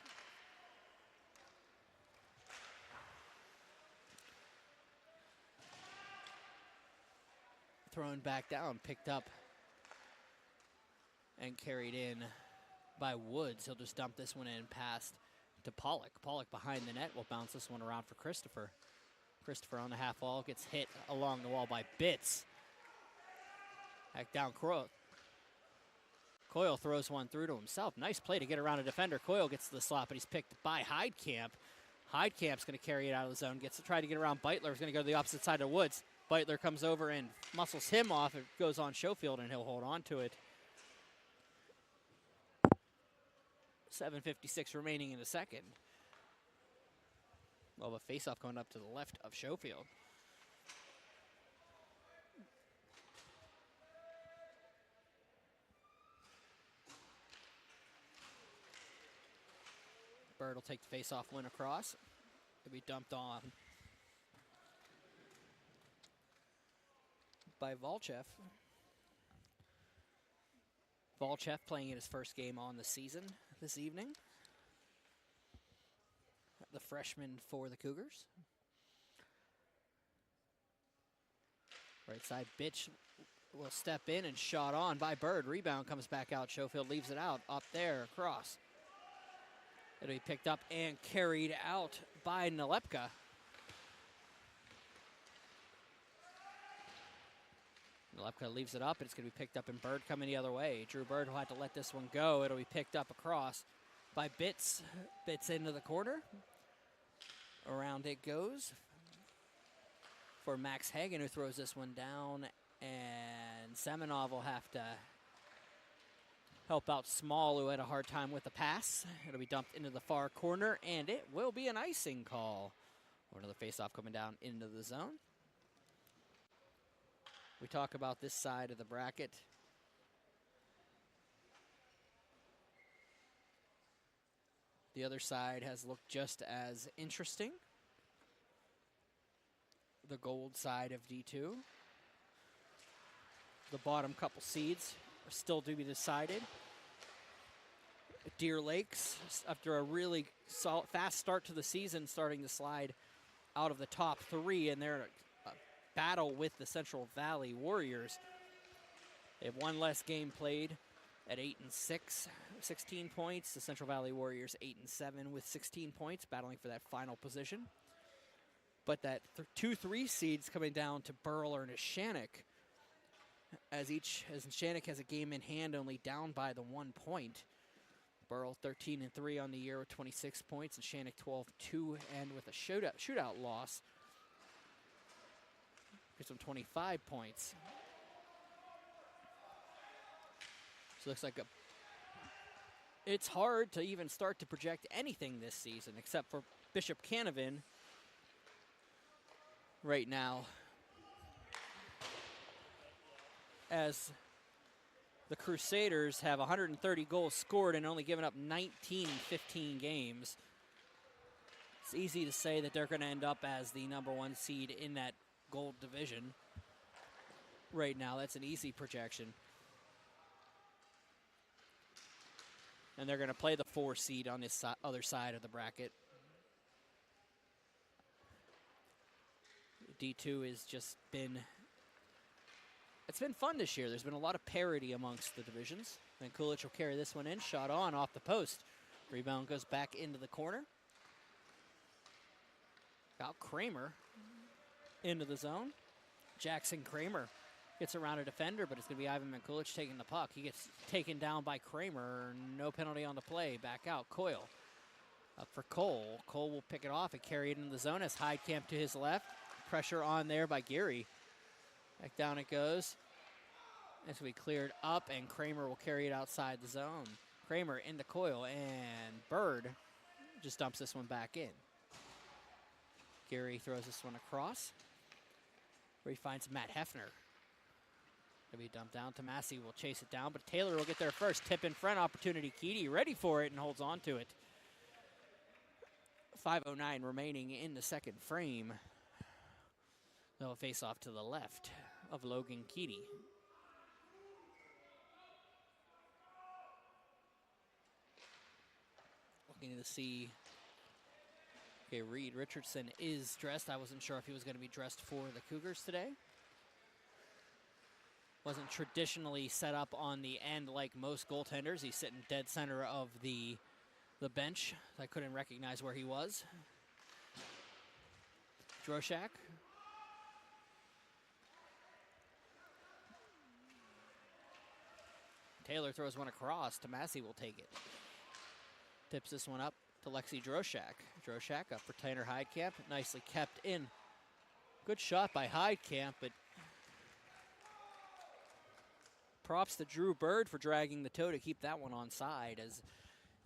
Thrown back down, picked up and carried in by Woods. He'll just dump this one in past to Pollock. Pollock behind the net will bounce this one around for Christopher. Christopher on the half wall gets hit along the wall by Bitts. Back down Coyle. Coyle throws one through to himself. Nice play to get around a defender. Coyle gets to the slot, but he's picked by Heidkamp. Heidkamp's going to carry it out of the zone. Gets to try to get around Beitler. He's going to go to the opposite side of Woods. Beitler comes over and muscles him off. It goes on Schofield, and he'll hold on to it. 7:56 remaining in the second. Well, a face-off coming up to the left of Schofield. Bird will take the face-off win across. It'll be dumped on by Volchev. Volchev playing in his first game on the season this evening. The freshman for the Cougars. Right side, Bitch will step in and shot on by Bird. Rebound comes back out. Schofield leaves it out up there across. It'll be picked up and carried out by Nalepka. Nalepka leaves it up, and it's going to be picked up, and Bird coming the other way. Drew Bird will have to let this one go. It'll be picked up across by Bitts. Bitts into the corner. Around it goes for Max Hagen, who throws this one down, and Semenov will have to help out Small, who had a hard time with the pass. It'll be dumped into the far corner, and it will be an icing call. Or another face-off coming down into the zone. We talk about this side of the bracket. The other side has looked just as interesting. The gold side of D2. The bottom couple seeds are still to be decided. Deer Lakes, after a really fast start to the season, starting to slide out of the top 3, and they're in a battle with the Central Valley Warriors. They have one less game played at 8-6, 16 points. The Central Valley Warriors 8-7 with 16 points, battling for that final position. But that 2-3 seeds coming down to Burl or Neshannock, as Neshannock has a game in hand, only down by the 1 point. Burl 13-3 on the year with 26 points, and Shannock 12-2, and with a shootout loss, gives them 25 points. So it looks like it's hard to even start to project anything this season, except for Bishop Canavan right now, as the Crusaders have 130 goals scored and only given up 19 in 15 games. It's easy to say that they're going to end up as the #1 seed in that gold division right now. That's an easy projection. And they're going to play the 4 seed on this other side of the bracket. D2 has just been... It's been fun this year. There's been a lot of parity amongst the divisions. Then Kulich will carry this one in. Shot on off the post. Rebound goes back into the corner. Got Kramer into the zone. Jackson Kramer gets around a defender, but it's going to be Ivan Mikulich taking the puck. He gets taken down by Kramer. No penalty on the play. Back out. Coyle up for Cole. Cole will pick it off and carry it into the zone as Heidkamp to his left. Pressure on there by Geary. Back down it goes. This will be cleared up, and Kramer will carry it outside the zone. Kramer into Coyle, and Bird just dumps this one back in. Geary throws this one across, where he finds Matt Hefner. It'll be dumped down to Massey. Will chase it down, but Taylor will get there first. Tip in front, opportunity. Keedy ready for it and holds on to it. 5:09 remaining in the second frame. They'll face off to the left of Logan Keedy. Looking to see. Okay, Reed Richardson is dressed. I wasn't sure if he was going to be dressed for the Cougars today. Wasn't traditionally set up on the end like most goaltenders. He's sitting dead center of the bench. I couldn't recognize where he was. Droshak. Taylor throws one across. Tomasi will take it. Tips this one up to Lexi Droshak. Droshak up for Tanner Heidkamp. Nicely kept in. Good shot by Heidkamp, but props to Drew Bird for dragging the toe to keep that one on side, as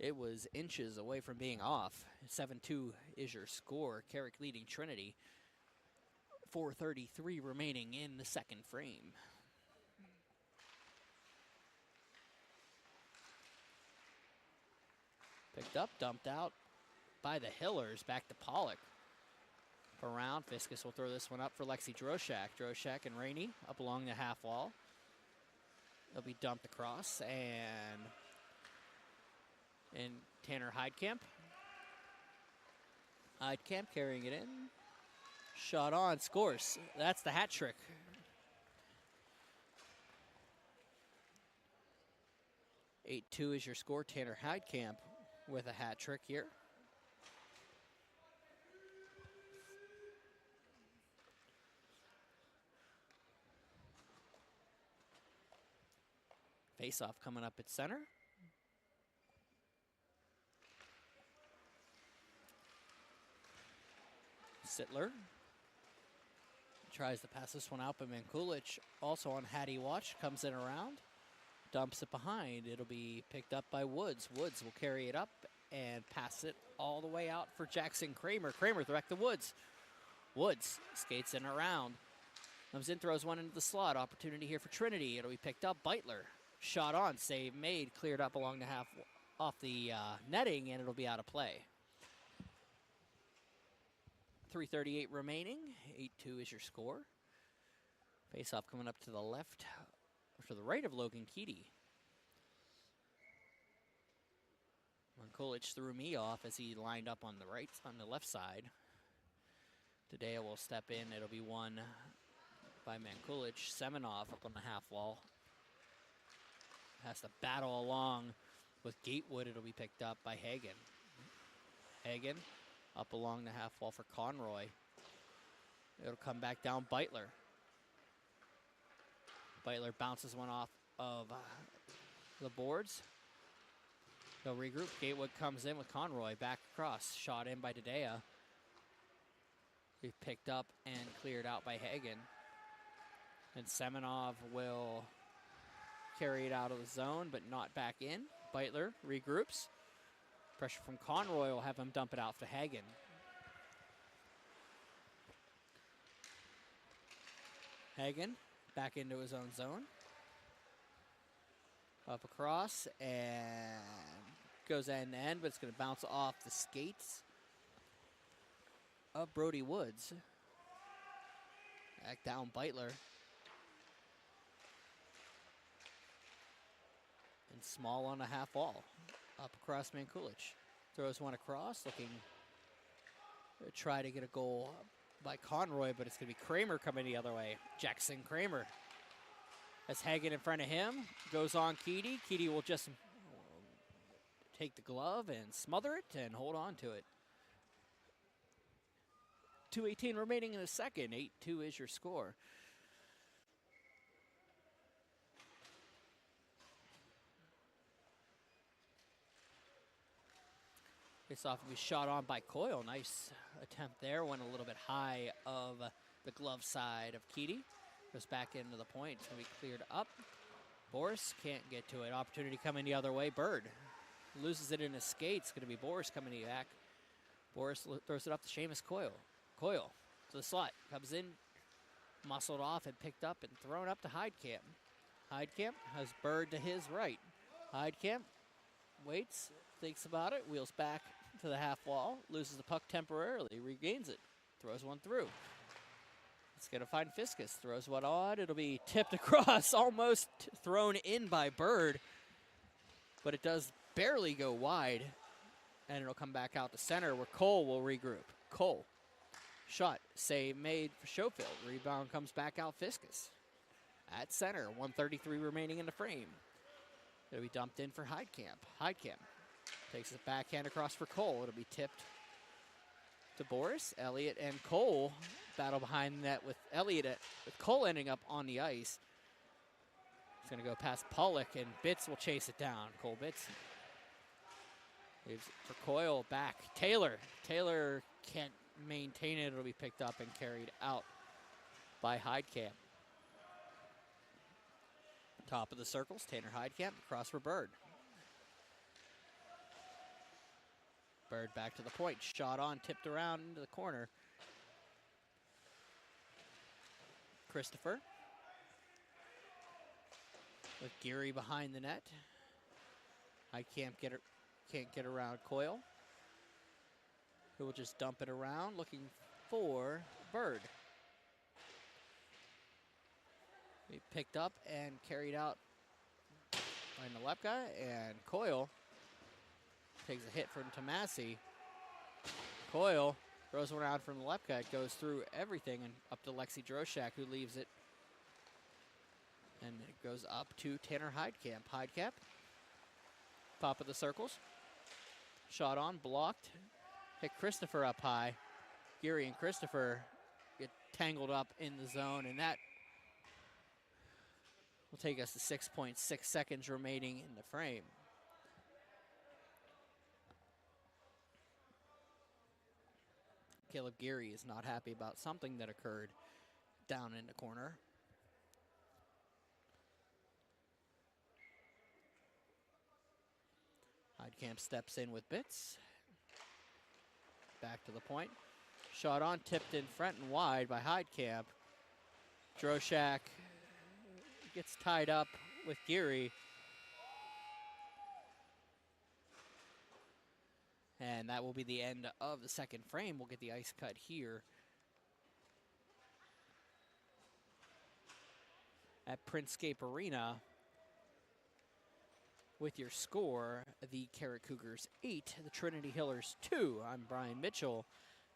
it was inches away from being off. 7-2 is your score. Carrick leading Trinity. 4:33 remaining in the second frame. Picked up, dumped out by the Hillers. Back to Pollock. Around, Fiskus will throw this one up for Lexi Droshak. Droshak and Rainey up along the half wall. They'll be dumped across, and Tanner Heidkamp. Heidkamp carrying it in. Shot on, scores. That's the hat trick. (8-2) is your score. Tanner Heidkamp with a hat trick here. Face-off coming up at center. Sittler tries to pass this one out, but Mankulich also on Hattie watch, comes in around, dumps it behind. It'll be picked up by Woods. Woods will carry it up and pass it all the way out for Jackson Kramer. Kramer back to Woods. Woods skates in around. Comes in, throws one into the slot. Opportunity here for Trinity. It'll be picked up. Beitler. Shot on, save made, cleared up along the off the netting, and it'll be out of play. 3:38 remaining. 8-2 is your score. Face-off coming up to the left, or to the right of Logan Keaty. Mankulich threw me off as he lined up on the left side. Tadea will step in. It'll be won by Mankulich. Semenov up on the half wall. Has to battle along with Gatewood. It'll be picked up by Hagen. Hagen up along the half wall for Conroy. It'll come back down Beitler. Beitler bounces one off of the boards. They'll regroup. Gatewood comes in with Conroy back across. Shot in by Tadea. We've picked up and cleared out by Hagen. And Semenov will carry it out of the zone, but not back in. Beitler regroups. Pressure from Conroy will have him dump it out to Hagen. Hagen back into his own zone. Up across and goes end to end, but it's going to bounce off the skates of Brody Woods. Back down Beitler. And Small on a half wall. Up across Mankulich. Throws one across, looking to try to get a goal by Conroy, but it's going to be Kramer coming the other way. Jackson Kramer. That's Hagen in front of him. Goes on Keaty. Keaty will just take the glove and smother it and hold on to it. 2:18 remaining in the second. 8-2 is your score. This off will be shot on by Coyle. Nice attempt there. Went a little bit high of the glove side of Keaty. Goes back into the point. It's going to be cleared up. Boris can't get to it. Opportunity coming the other way. Bird loses it in his skates. Going to be Boris coming back. Boris throws it up to Seamus Coyle. Coyle to the slot. Comes in, muscled off and picked up and thrown up to Heidkamp. Heidkamp has Bird to his right. Heidkamp waits, thinks about it, wheels back to the half wall, loses the puck temporarily, regains it, throws one through. It's going to find Fiskus, throws one on. It'll be tipped across, almost thrown in by Bird, but it does barely go wide, and it'll come back out to center where Cole will regroup. Cole, shot, save made for Schofield. Rebound comes back out Fiskus. At center, 1:33 remaining in the frame. It'll be dumped in for Heidkamp. Heidkamp takes it backhand across for Cole. It'll be tipped to Boris. Elliott and Cole battle behind the net with Elliott, with Cole ending up on the ice. It's going to go past Pollock, and Bitts will chase it down. Cole Bitts leaves it for Coyle back. Taylor can't maintain it. It'll be picked up and carried out by Heidkamp. Top of the circles, Tanner Heidkamp across for Bird. Bird back to the point, shot on, tipped around into the corner. Christopher with Geary behind the net. Heidkamp can't get around Coyle, who will just dump it around, looking for Bird. He picked up and carried out by Nalepka, and Coyle takes a hit from Tomasi. Coyle throws one out from Nalepka. It goes through everything and up to Lexi Droshak, who leaves it. And it goes up to Tanner Heidkamp. Heidkamp, top of the circles. Shot on, blocked. Hit Christopher up high. Geary and Christopher get tangled up in the zone, and that will take us to 6.6 seconds remaining in the frame. Caleb Geary is not happy about something that occurred down in the corner. Heidkamp steps in with Bitts. Back to the point. Shot on, tipped in front and wide by Heidkamp. Droshak gets tied up with Geary. And that will be the end of the second frame. We'll get the ice cut here at Printscape Arena with your score, the Carrick Cougars 8, the Trinity Hillers 2. I'm Brian Mitchell.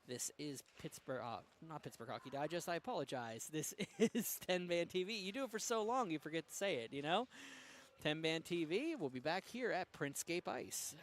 This is Pittsburgh, not Pittsburgh Hockey Digest, I apologize. This is 10-Man TV. You do it for so long, you forget to say it, you know? 10-Man TV, we'll be back here at Printscape Ice.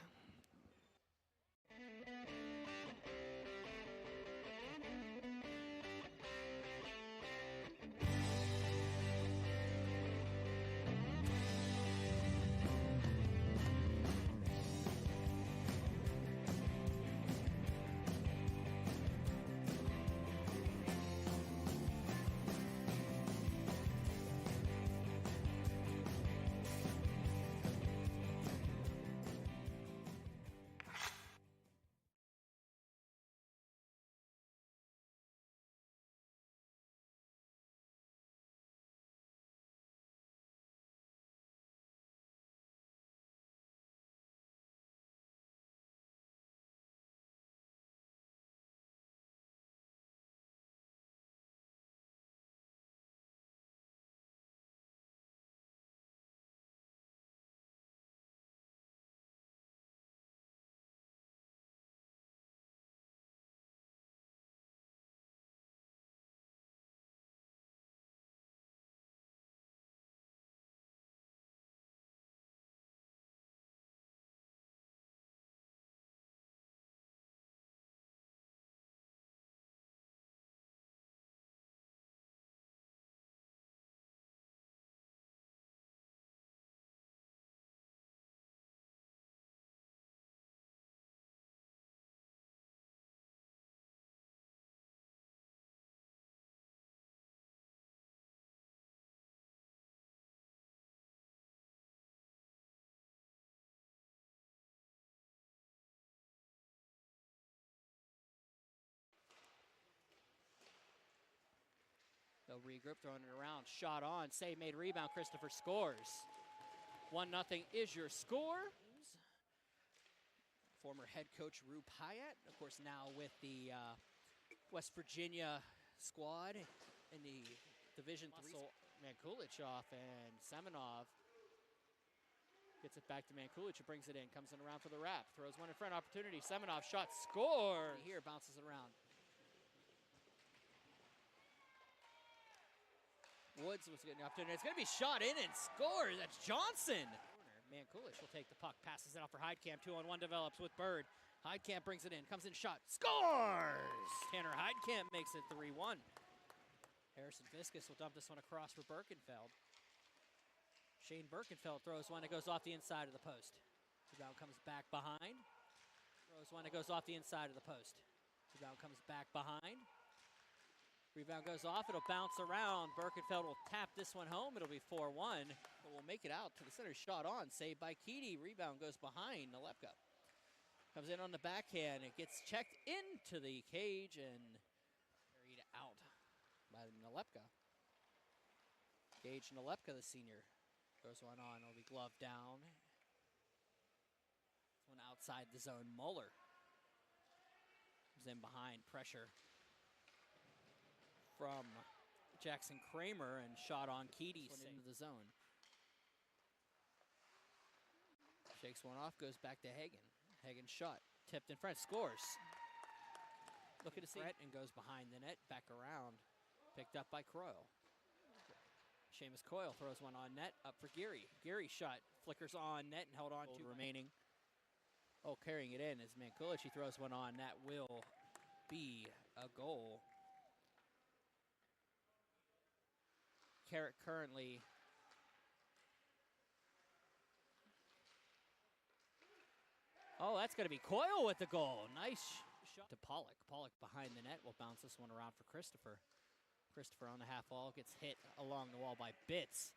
They'll regroup, throwing it around, shot on, save made, rebound, Christopher scores. 1-0 is your score. Former head coach Rue Pyatt, of course now with the West Virginia squad in the Division III. Mankulich off, and Semenov gets it back to Mankulich, who brings it in, comes in around for the wrap, throws one in front, opportunity, Semenov shot, score! Here, bounces it around. Woods was getting an opportunity. It's going to be shot in and scored. That's Johnson. Mankulich will take the puck, passes it off for Heidkamp. 2-on-1 develops with Bird. Heidkamp brings it in, comes in, shot, scores! Tanner Heidkamp makes it 3-1. Harrison Viscus will dump this one across for Birkenfeld. Shane Birkenfeld throws one that goes off the inside of the post. Rebound comes back behind. Throws one that goes off the inside of the post. Rebound comes back behind. Rebound goes off, it'll bounce around. Birkenfeld will tap this one home. It'll be 4-1, but we'll make it out to the center. Shot on, saved by Keedy. Rebound goes behind Nalepka. Comes in on the backhand. It gets checked into the cage and carried out by Nalepka. Gage Nalepka, the senior, throws one on. It'll be gloved down. This one outside the zone. Muller comes in behind, pressure from Jackson Kramer, and shot on Keedy into the zone. Shakes one off, goes back to Hagen. Hagen shot, tipped in front, scores. Looking to see it, and goes behind the net, back around. Picked up by Coyle. Seamus Coyle throws one on net, up for Geary. Geary shot, flickers on net and held on to remaining. Oh, carrying it in is Mankulich. He throws one on, that will be a goal. Carrick currently that's going to be Coyle with the goal. Nice shot to Pollock. Pollock behind the net will bounce this one around for Christopher. Christopher on the half wall gets hit along the wall by Bitts.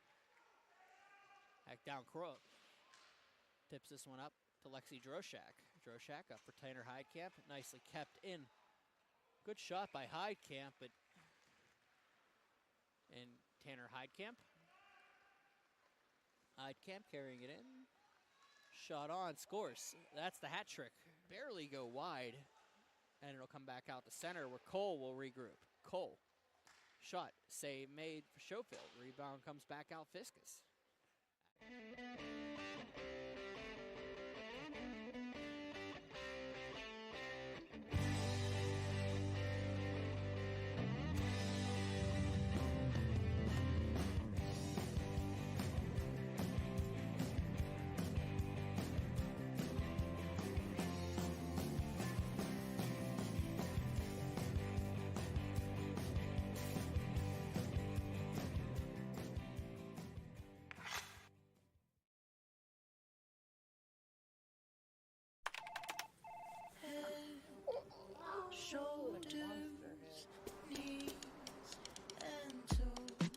Back down Crow. Tips this one up to Lexi Droshak. Droshak up for Tanner Heidkamp. Nicely kept in. Good shot by Heidkamp, but and Tanner Heidkamp. Heidkamp carrying it in. Shot on, scores. That's the hat trick barely go wide, and it'll come back out to center where Cole will regroup. Cole, shot, save made for Schofield. Rebound comes back out Fiskus. Shoulders, knees, and toes.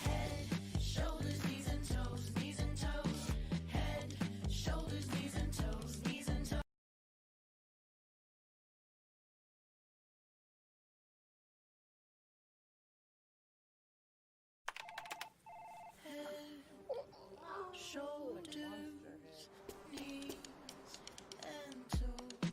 Head, shoulders, knees and toes, knees and toes. Head, shoulders, knees and toes, knees and toes. Head, shoulders, knees, and toes.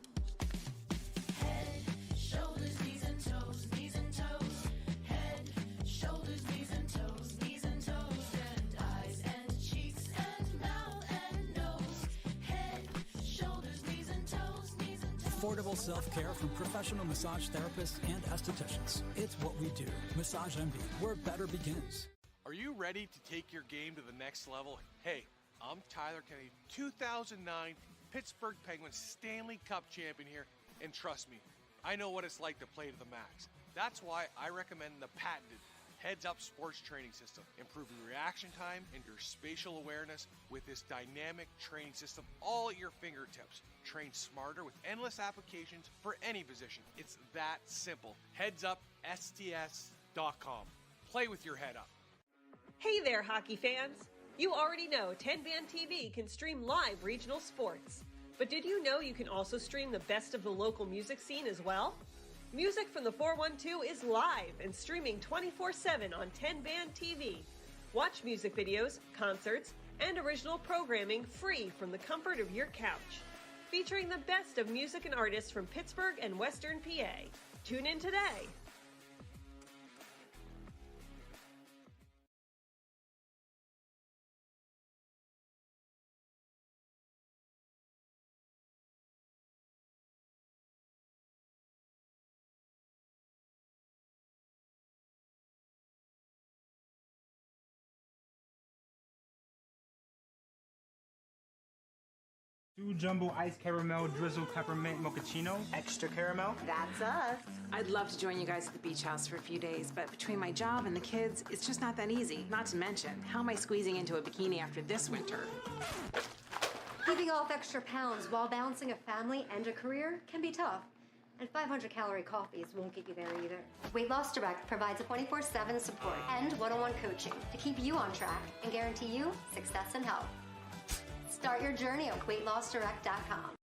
Head, shoulders, knees and toes, knees and toes. Head, shoulders, knees and toes, knees and toes. And eyes and cheeks and mouth and nose. Head, shoulders, knees and toes, knees and toes. Affordable self-care from professional massage therapists and estheticians. It's what we do. Massage Envy, where better begins. Are you ready to take your game to the next level? Hey, I'm Tyler Kennedy, 2009 Pittsburgh Penguins Stanley Cup champion here, and trust me, I know what it's like to play to the max. That's why I recommend the patented Heads Up Sports Training System. Improve your reaction time and your spatial awareness with this dynamic training system all at your fingertips. Train smarter with endless applications for any position. It's that simple. HeadsUpSTS.com. Play with your head up. Hey there, hockey fans! You already know 10-Band TV can stream live regional sports. But did you know you can also stream the best of the local music scene as well? Music from the 412 is live and streaming 24/7 on 10-Band TV. Watch music videos, concerts, and original programming free from the comfort of your couch. Featuring the best of music and artists from Pittsburgh and Western PA. Tune in today. Two jumbo ice caramel drizzle peppermint mochaccino. Extra caramel. That's us. I'd love to join you guys at the beach house for a few days, but between my job and the kids, it's just not that easy. Not to mention, how am I squeezing into a bikini after this winter? Keeping off extra pounds while balancing a family and a career can be tough. And 500-calorie coffees won't get you there either. Weight Loss Direct provides a 24/7 support and one-on-one coaching to keep you on track and guarantee you success and health. Start your journey at weightlossdirect.com.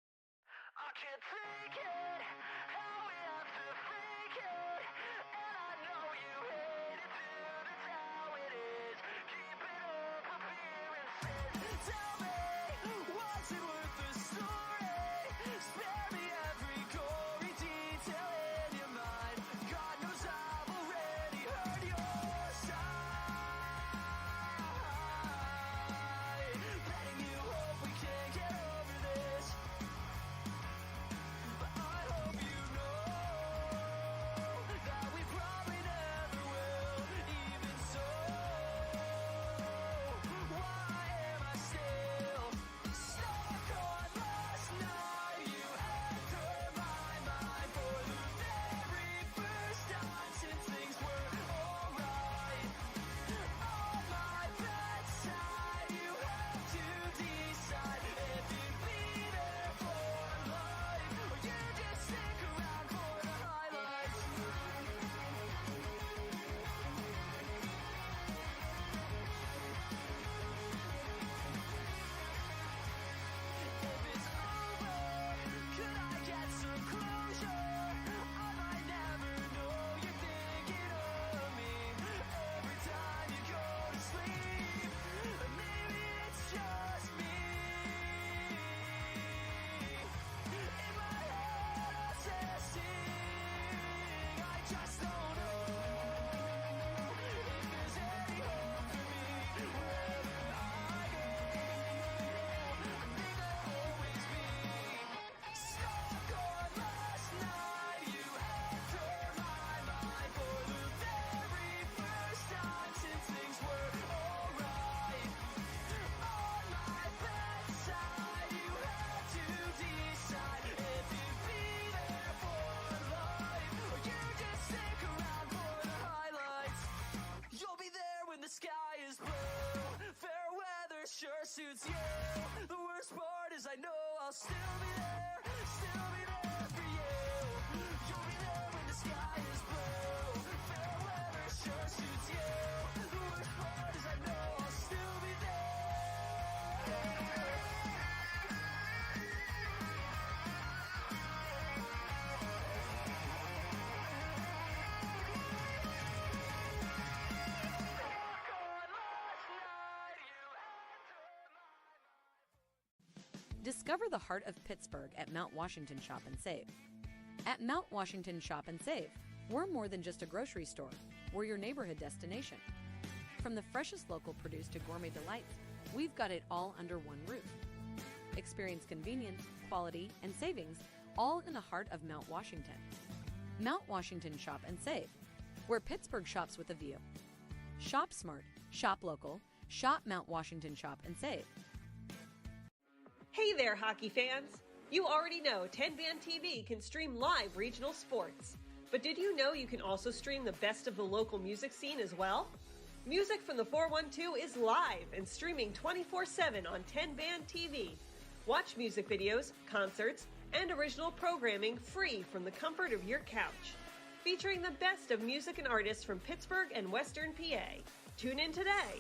sure suits you. The worst part is I know I'll still be there for you. You'll be there when the sky is blue. Fair weather sure suits you. The worst part is I know I'll still be there. Discover the heart of Pittsburgh at Mount Washington Shop and Save. At Mount Washington Shop and Save, we're more than just a grocery store. We're your neighborhood destination. From the freshest local produce to gourmet delights, we've got it all under one roof. Experience convenience, quality, and savings, all in the heart of Mount Washington. Mount Washington Shop and Save, where Pittsburgh shops with a view. Shop smart, shop local, shop Mount Washington Shop and Save. Hey there, hockey fans! You already know 10-Band TV can stream live regional sports. But did you know you can also stream the best of the local music scene as well? Music from the 412 is live and streaming 24/7 on 10-Band TV. Watch music videos, concerts, and original programming free from the comfort of your couch. Featuring the best of music and artists from Pittsburgh and Western PA. Tune in today.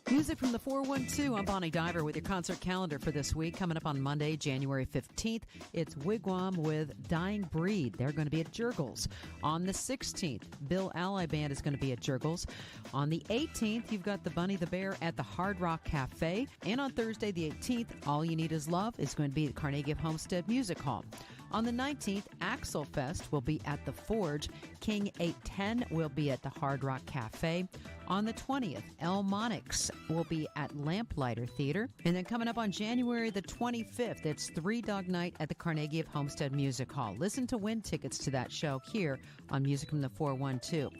Music from the 412. I'm Bonnie Diver with your concert calendar for this week. Coming up on Monday, January 15th, it's Wigwam with Dying Breed. They're going to be at Jurgles. On the 16th, Bill Ally Band is going to be at Jurgles. On the 18th, you've got the Bunny the Bear at the Hard Rock Cafe. And on Thursday, the 18th, All You Need Is Love is going to be at Carnegie Homestead Music Hall. On the 19th, Axel Fest will be at the Forge. King 810 will be at the Hard Rock Cafe. On the 20th, El Monix will be at Lamplighter Theater. And then coming up on January the 25th, it's Three Dog Night at the Carnegie of Homestead Music Hall. Listen to win tickets to that show here on Music from the 412.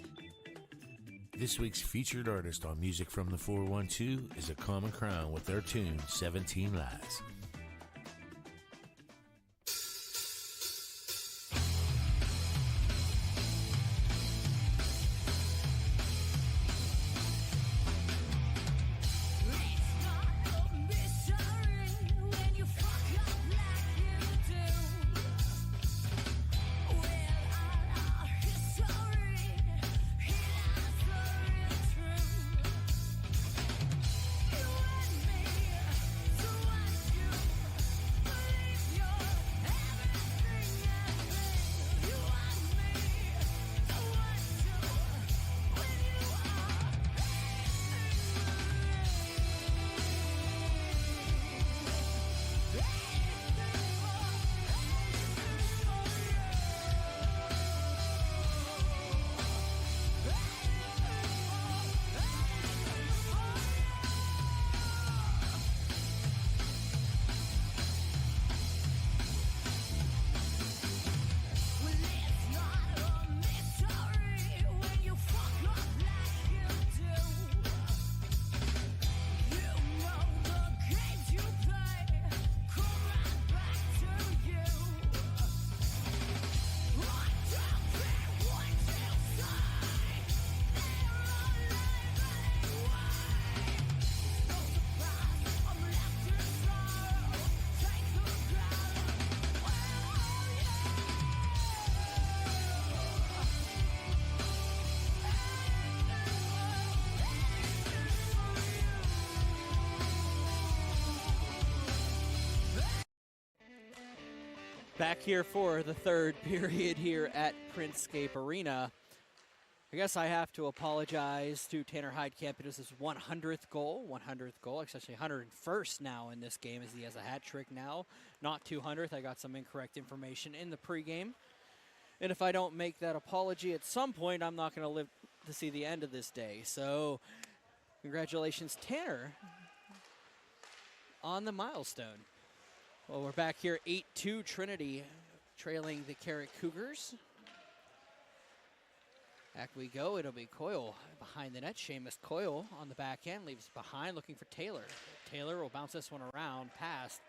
This week's featured artist on Music from the 412 is A Common Crown with their tune, 17 Lies. Back here for the third period here at Printscape Arena. I guess I have to apologize to Tanner Heidkamp. It is his 100th goal. 100th goal, actually 101st now in this game, as he has a hat trick now. Not 200th. I got some incorrect information in the pregame. And if I don't make that apology at some point, I'm not going to live to see the end of this day. So congratulations, Tanner, on the milestone. Well, we're back here, 8-2 Trinity trailing the Carrick Cougars. Back we go. It'll be Coyle behind the net. Seamus Coyle on the back end, leaves behind, looking for Taylor. Taylor will bounce this one around, past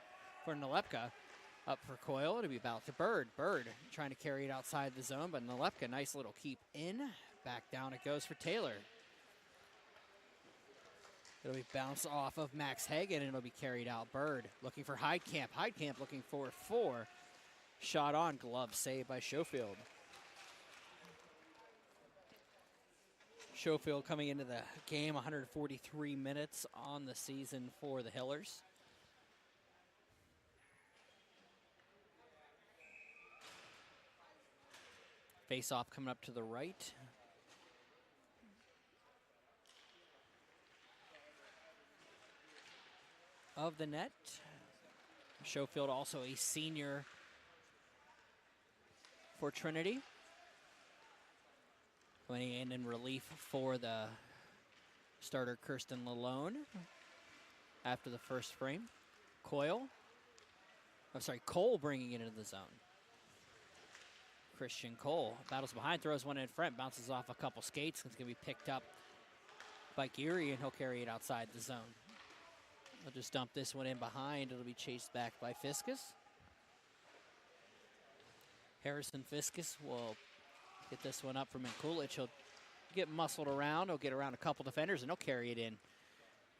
for Nalepka. Up for Coyle, it'll be about to Bird. Bird trying to carry it outside the zone, but Nalepka, nice little keep in. Back down it goes for Taylor. It'll be bounced off of Max Hagen, and it'll be carried out. Bird looking for Heidkamp. Heidkamp looking for 4. Shot on, glove saved by Schofield. Schofield coming into the game, 143 minutes on the season for the Hillers. Face-off coming up to the right. Of the net. Schofield also a senior for Trinity. Going in relief for the starter Kirsten Lalone after the first frame. Cole bringing it into the zone. Christian Cole battles behind, throws one in front, bounces off a couple skates. It's going to be picked up by Geary, and he'll carry it outside the zone. He'll just dump this one in behind. It'll be chased back by Fiskus. Harrison Fiskus will get this one up from Mikulich. He'll get muscled around. He'll get around a couple defenders, and he'll carry it in.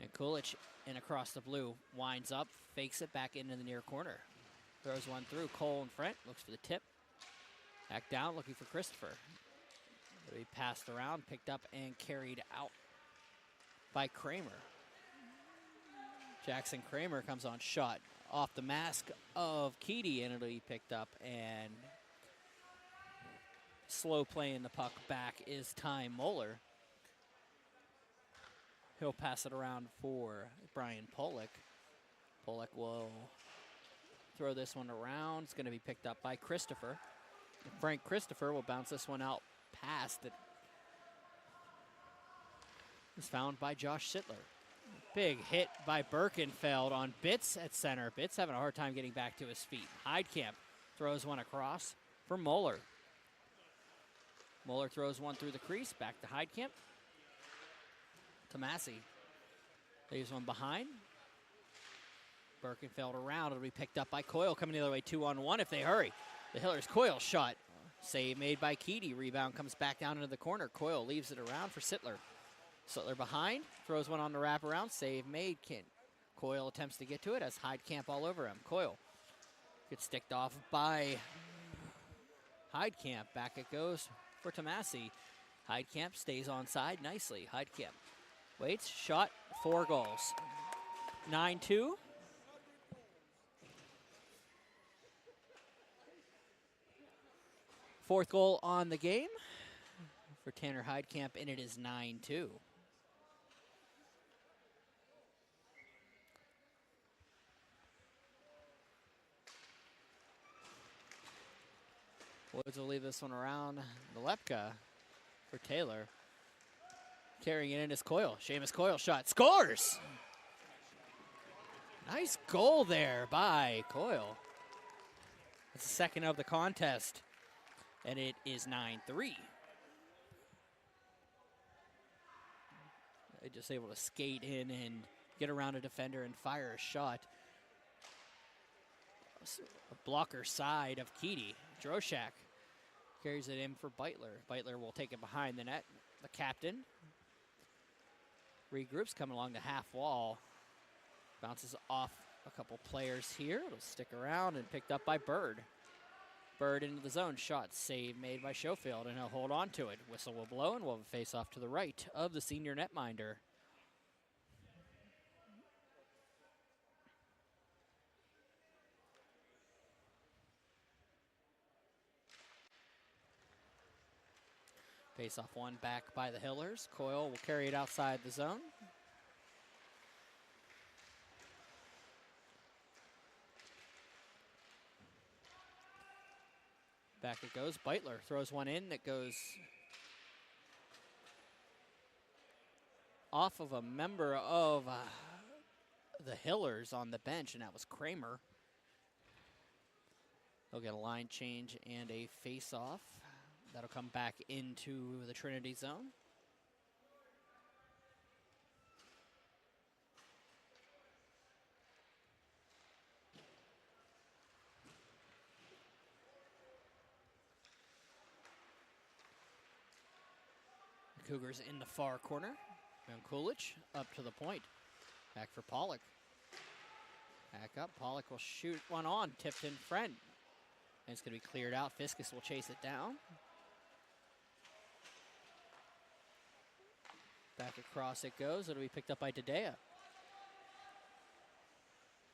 Mikulich in across the blue. Winds up, fakes it back into the near corner. Throws one through. Cole in front, looks for the tip. Back down, looking for Christopher. It'll be passed around, picked up, and carried out by Kramer. Jackson Kramer comes on shot off the mask of Keedy, and it'll be picked up, and slow playing the puck back is Ty Moeller. He'll pass it around for Brian Pollock. Pollock will throw this one around. It's going to be picked up by Christopher. Frank Christopher will bounce this one out past it. It's found by Josh Sittler. Big hit by Birkenfeld on Bitts at center. Bitts having a hard time getting back to his feet. Heidkamp throws one across for Moeller. Moeller throws one through the crease, back to Heidkamp. Tomasi leaves one behind. Birkenfeld around. It'll be picked up by Coyle, coming the other way, 2-on-1 if they hurry. The Hillers, Coyle shot. Save made by Keedy. Rebound comes back down into the corner. Coyle leaves it around for Sittler. Sittler behind, throws one on the wraparound. Save made. Coyle attempts to get to it as Heidkamp all over him. Coyle gets sticked off by Heidkamp. Back it goes for Tomasi. Heidkamp stays on side nicely. Heidkamp waits, shot, 4 goals. 9-2. Fourth goal on the game for Tanner Heidkamp, and it is 9-2. Woods will leave this one around. Nalepka for Taylor. Carrying it in is Coyle. Seamus Coyle shot. Scores! Nice goal there by Coyle. It's the second of the contest, and it is 9-3. They're just able to skate in and get around a defender and fire a shot. A blocker side of Keedy. Droshak carries it in for Beitler. Beitler will take it behind the net. The captain regroups, coming along the half wall. Bounces off a couple players here. It'll stick around and picked up by Bird. Bird into the zone. Shot save made by Schofield, and he'll hold on to it. Whistle will blow, and we'll have a face off to the right of the senior netminder. Face off one back by the Hillers. Coyle will carry it outside the zone. Back it goes. Beitler throws one in that goes off of a member of the Hillers on the bench, and that was Kramer. They'll get a line change and a face-off. That'll come back into the Trinity zone. Cougars in the far corner. Mankulich up to the point. Back for Pollock. Back up. Pollock will shoot one on. Tipped in front. And it's going to be cleared out. Fiskus will chase it down. Back across it goes. It'll be picked up by Dedea.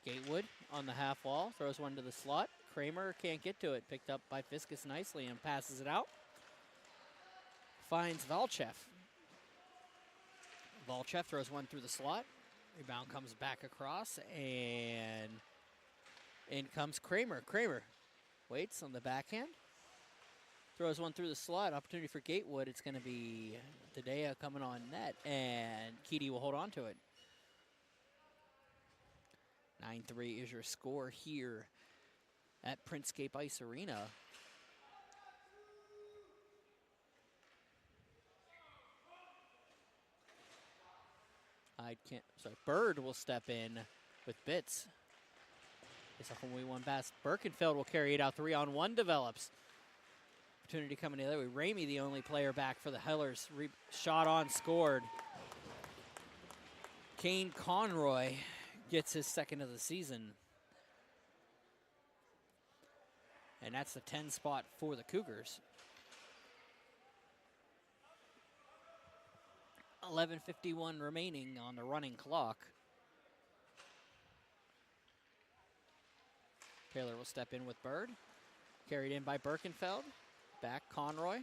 Gatewood on the half wall. Throws one to the slot. Kramer can't get to it. Picked up by Fiskus nicely and passes it out. Finds Valchev. Valchev throws one through the slot. Rebound comes back across, and in comes Kramer. Kramer waits on the backhand. Throws one through the slot. Opportunity for Gatewood. It's going to be Dedea coming on net, and Keedy will hold on to it. 9-3 is your score here at Printscape Ice Arena. Bird will step in with Bitts. It's a 1-1 pass. Birkenfeld will carry it out. 3-on-1 develops. Opportunity coming the other way. Ramey, the only player back for the Hellers. Shot on, scored. Kane Conroy gets his second of the season. And that's the 10 spot for the Cougars. 11:51 remaining on the running clock. Taylor will step in with Bird. Carried in by Birkenfeld. Back Conroy.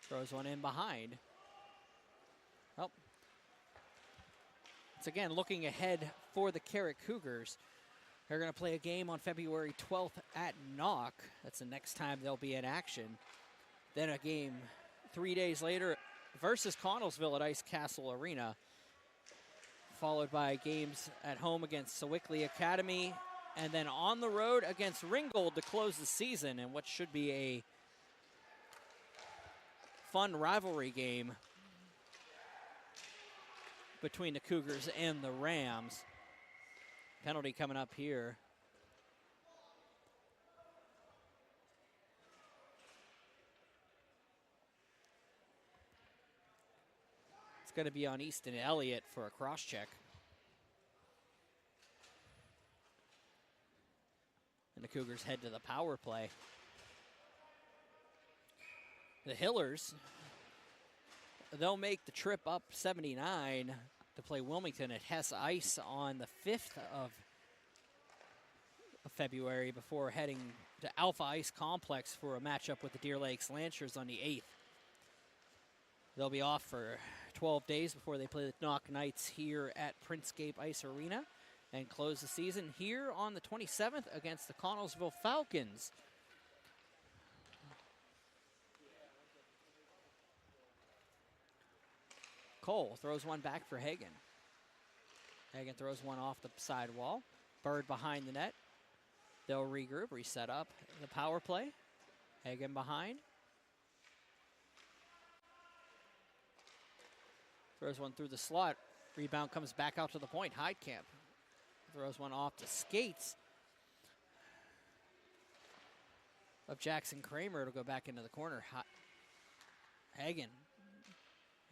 Throws one in behind. Oh. It's again looking ahead for the Carrick Cougars. They're going to play a game on February 12th at Knock. That's the next time they'll be in action. Then a game 3 days later versus Connellsville at Ice Castle Arena, followed by games at home against Sewickley Academy, and then on the road against Ringgold to close the season in what should be a fun rivalry game between the Cougars and the Rams. Penalty coming up here. It's going to be on Easton Elliott for a cross check. And the Cougars head to the power play. The Hillers, they'll make the trip up 79 to play Wilmington at Hess Ice on the 5th of February before heading to Alpha Ice Complex for a matchup with the Deer Lakes Lancers on the 8th. They'll be off for 12 days before they play the Knock Knights here at Printscape Ice Arena and close the season here on the 27th against the Connellsville Falcons. Cole throws one back for Hagen. Hagen throws one off the side wall. Bird behind the net. They'll regroup, reset up the power play. Hagen behind. Throws one through the slot. Rebound comes back out to the point. Heidkamp throws one off the skates of Jackson Kramer to go back into the corner. Hagen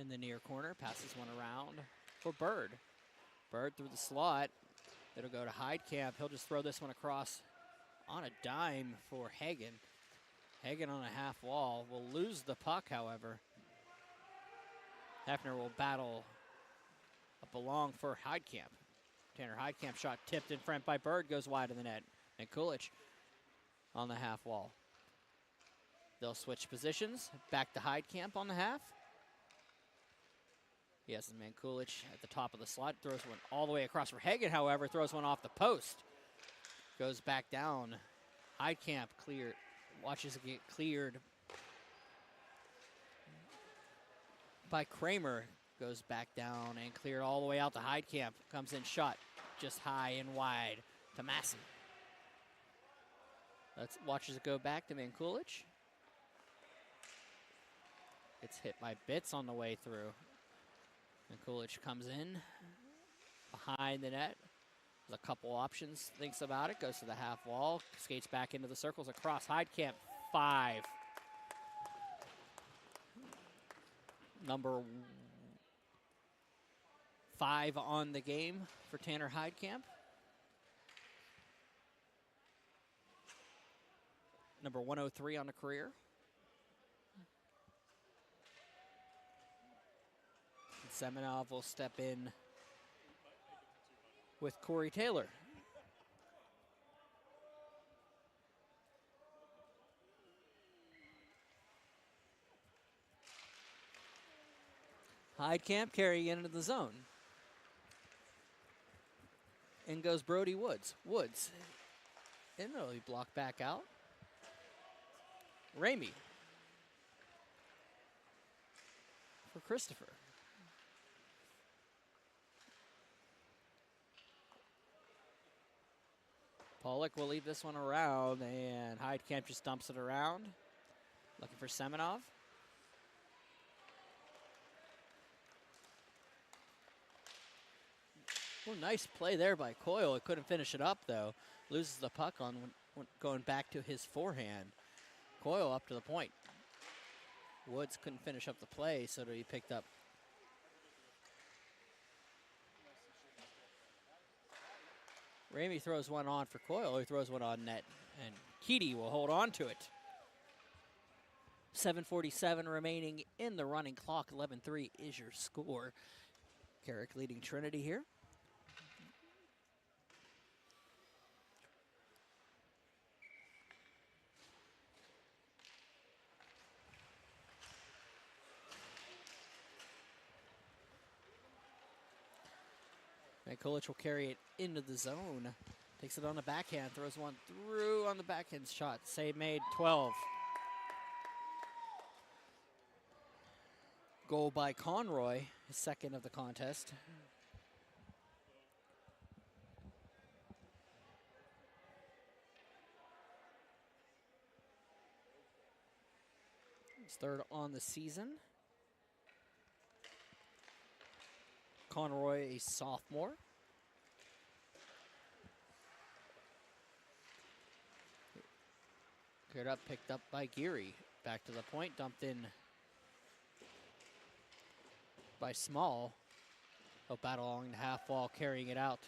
in the near corner, passes one around for Bird. Bird through the slot. It'll go to Heidkamp. He'll just throw this one across on a dime for Hagen. Hagen on a half wall will lose the puck, however. Hefner will battle up along for Heidkamp. Tanner Heidkamp shot tipped in front by Bird, goes wide of the net. And Kulich on the half wall. They'll switch positions. Back to Heidkamp on the half. Yes, Mankulich at the top of the slot. Throws one all the way across for Hagen, however. Throws one off the post. Goes back down. Heidkamp cleared. Watches it get cleared by Kramer. Goes back down and cleared all the way out to Heidkamp. Comes in shot just high and wide to Massey. Watches it go back to Mankulich. It's hit by Bitts on the way through. Mankulich comes in behind the net. There's a couple options, thinks about it, goes to the half wall, skates back into the circles across Heidkamp. 5. Number 5 on the game for Tanner Heidkamp. Number 103 on the career. And Semenov will step in with Corey Taylor. Heidkamp carrying into the zone. In goes Brody Woods. Woods. And it'll be blocked back out. Ramey. For Christopher. Pollock will leave this one around, and Heidkamp just dumps it around. Looking for Semenov. Oh, nice play there by Coyle. It couldn't finish it up, though. Loses the puck on going back to his forehand. Coyle up to the point. Woods couldn't finish up the play, so he picked up. Ramey throws one on for Coyle. He throws one on net, and Keedy will hold on to it. 7:47 remaining in the running clock. 11-3 is your score. Carrick leading Trinity here. Kulich will carry it into the zone. Takes it on the backhand, throws one through on the backhand shot. Save made, 12. Goal by Conroy, his second of the contest. His third on the season. Conroy, a sophomore. Cleared up, picked up by Geary. Back to the point, dumped in by Small. He'll battle along the half wall, carrying it out.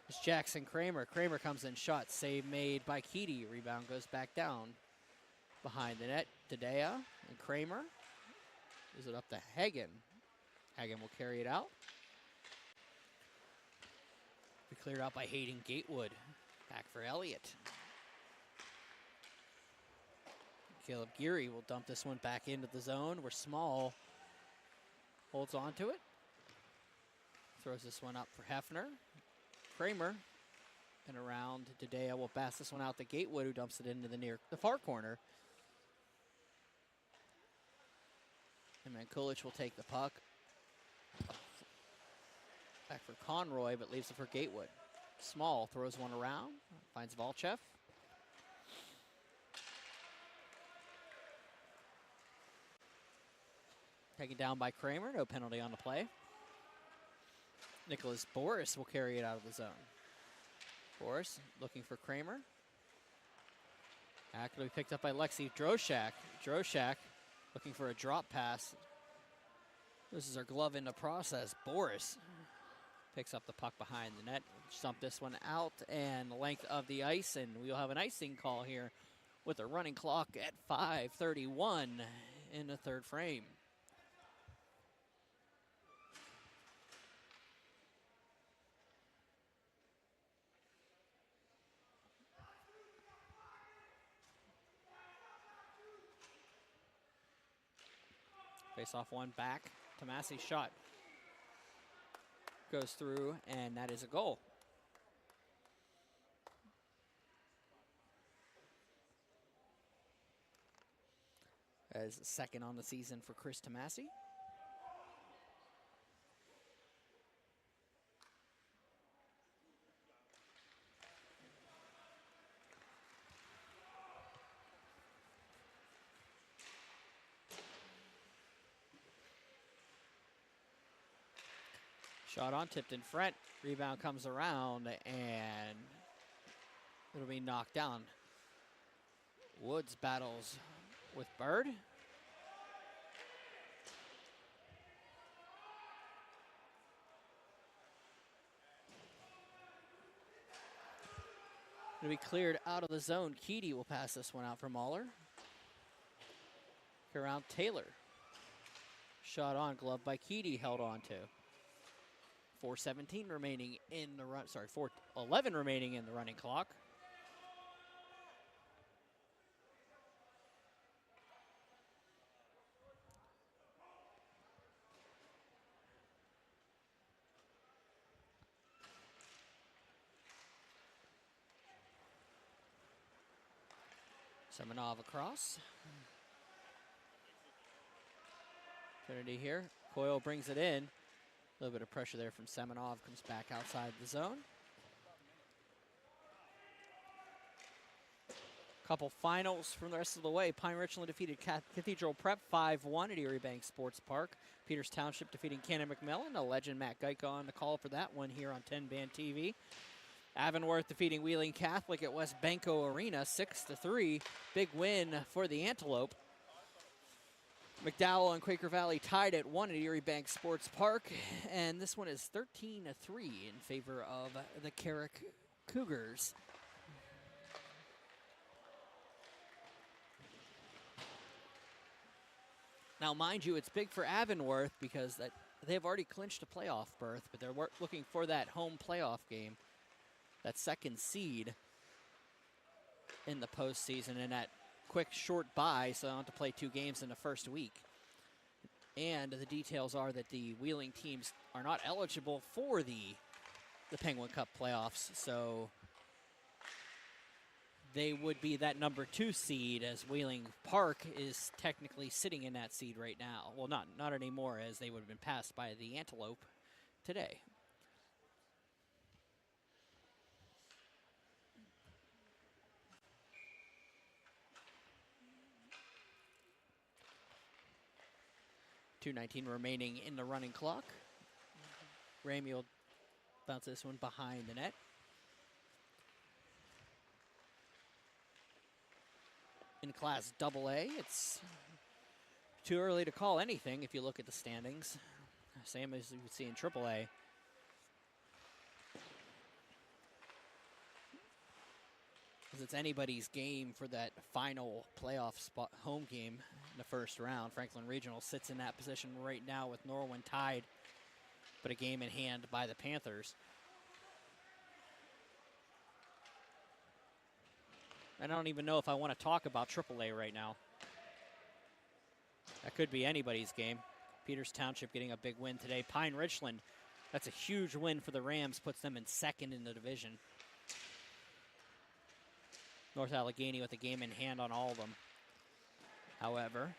It's Jackson Kramer. Kramer comes in, shot, save made by Keedy. Rebound goes back down. Behind the net, Tadea and Kramer. Is it up to Hagen? Hagen will carry it out. Be cleared out by Hayden Gatewood. Back for Elliott. Caleb Geary will dump this one back into the zone where Small holds on to it. Throws this one up for Hefner. Kramer and around Tadea will pass this one out to Gatewood, who dumps it into the far corner. And then Kulich will take the puck. Back for Conroy, but leaves it for Gatewood. Small throws one around, finds Volchev. Taken down by Kramer, no penalty on the play. Nicholas Boris will carry it out of the zone. Boris looking for Kramer. Back to be picked up by Lexi Droshak. Droshak looking for a drop pass. This is our glove in the process. Boris picks up the puck behind the net. Stump this one out and the length of the ice, and we'll have an icing call here with a running clock at 5:31 in the third frame. Face off one back. Tomasi's shot goes through, and that is a goal. As second on the season for Chris Tomasi. Shot on, tipped in front. Rebound comes around, and it'll be knocked down. Woods battles with Bird. It'll be cleared out of the zone. Keedy will pass this one out for Mahler. Around Taylor. Shot on, glove by Keedy, held on to. 4:17 remaining in the run. Sorry, 4:11 remaining in the running clock. Semenov across. Trinity here. Coyle brings it in. A little bit of pressure there from Semenov. Comes back outside the zone. Couple finals from the rest of the way. Pine Richland defeated Cathedral Prep 5-1 at Erie Bank Sports Park. Peters Township defeating Cannon McMillan. A legend Matt Gajtka on the call for that one here on 10-Band TV. Avonworth defeating Wheeling Catholic at West Banco Arena 6-3. Big win for the Antelope. McDowell and Quaker Valley tied at 1 at Erie Bank Sports Park. And this one is 13-3 in favor of the Carrick Cougars. Now, mind you, it's big for Avonworth because they've already clinched a playoff berth, but they're looking for that home playoff game, that second seed in the postseason, and that quick short bye, so they don't have to play 2 games in the first week. And the details are that the Wheeling teams are not eligible for the Penguin Cup playoffs, so they would be that number 2 seed, as Wheeling Park is technically sitting in that seed right now. Well, not anymore, as they would have been passed by the Antelope today. .219 remaining in the running clock. Ramey will bounce this one behind the net. In Class AA, it's too early to call anything if you look at the standings. Same as you can see in AAA. Because it's anybody's game for that final playoff spot, home game in the first round. Franklin Regional sits in that position right now with Norwin tied, but a game in hand by the Panthers. I don't even know if I want to talk about AAA right now. That could be anybody's game. Peters Township getting a big win today. Pine Richland, that's a huge win for the Rams, puts them in second in the division. North Allegheny with a game in hand on all of them. However,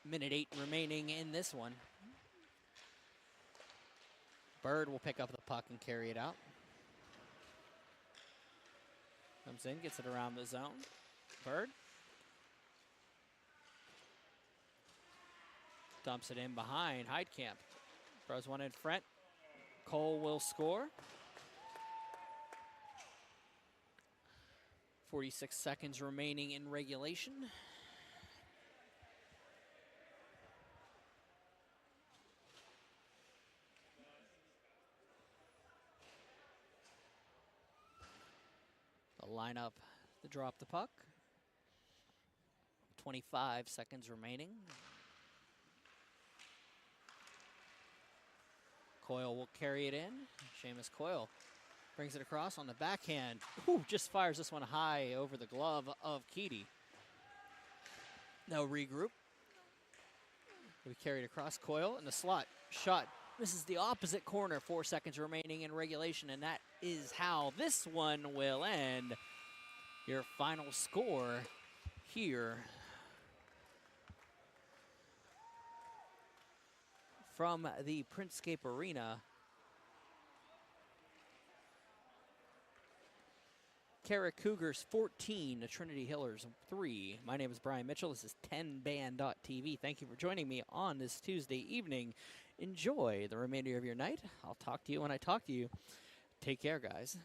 minute 8 remaining in this one. Bird will pick up the puck and carry it out. Comes in, gets it around the zone. Bird dumps it in behind Heidkamp. Throws one in front. Cole will score. 46 seconds remaining in regulation. They'll line up to drop the puck. 25 seconds remaining. Coyle will carry it in. Seamus Coyle brings it across on the backhand. Ooh, just fires this one high over the glove of Keedy. No regroup. We carried across Coyle in the slot. Shot. This is the opposite corner. 4 seconds remaining in regulation, and that is how this one will end. Your final score here from the Printscape Arena. Carrick Cougars 14, the Trinity Hillers 3. My name is Brian Mitchell. This is 10band.tv. Thank you for joining me on this Tuesday evening. Enjoy the remainder of your night. I'll talk to you when I talk to you. Take care, guys.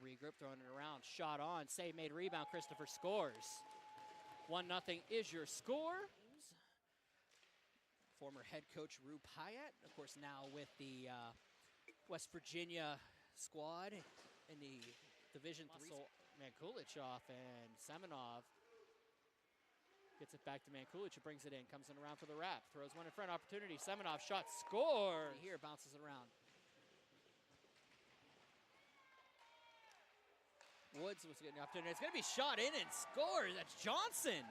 regroup, throwing it around. Shot on, save made, rebound. Christopher scores. 1-0 is your score. Former head coach Rube Hyatt, of course, now with the West Virginia squad in the Division III. Mankulich off, and Semenov gets it back to Mankulich, who brings it in, comes in around for the wrap, throws one in front, opportunity. Semenov shot, score. Here bounces it around. Woods was getting the opportunity. It's going to be shot in and scored. That's Johnson.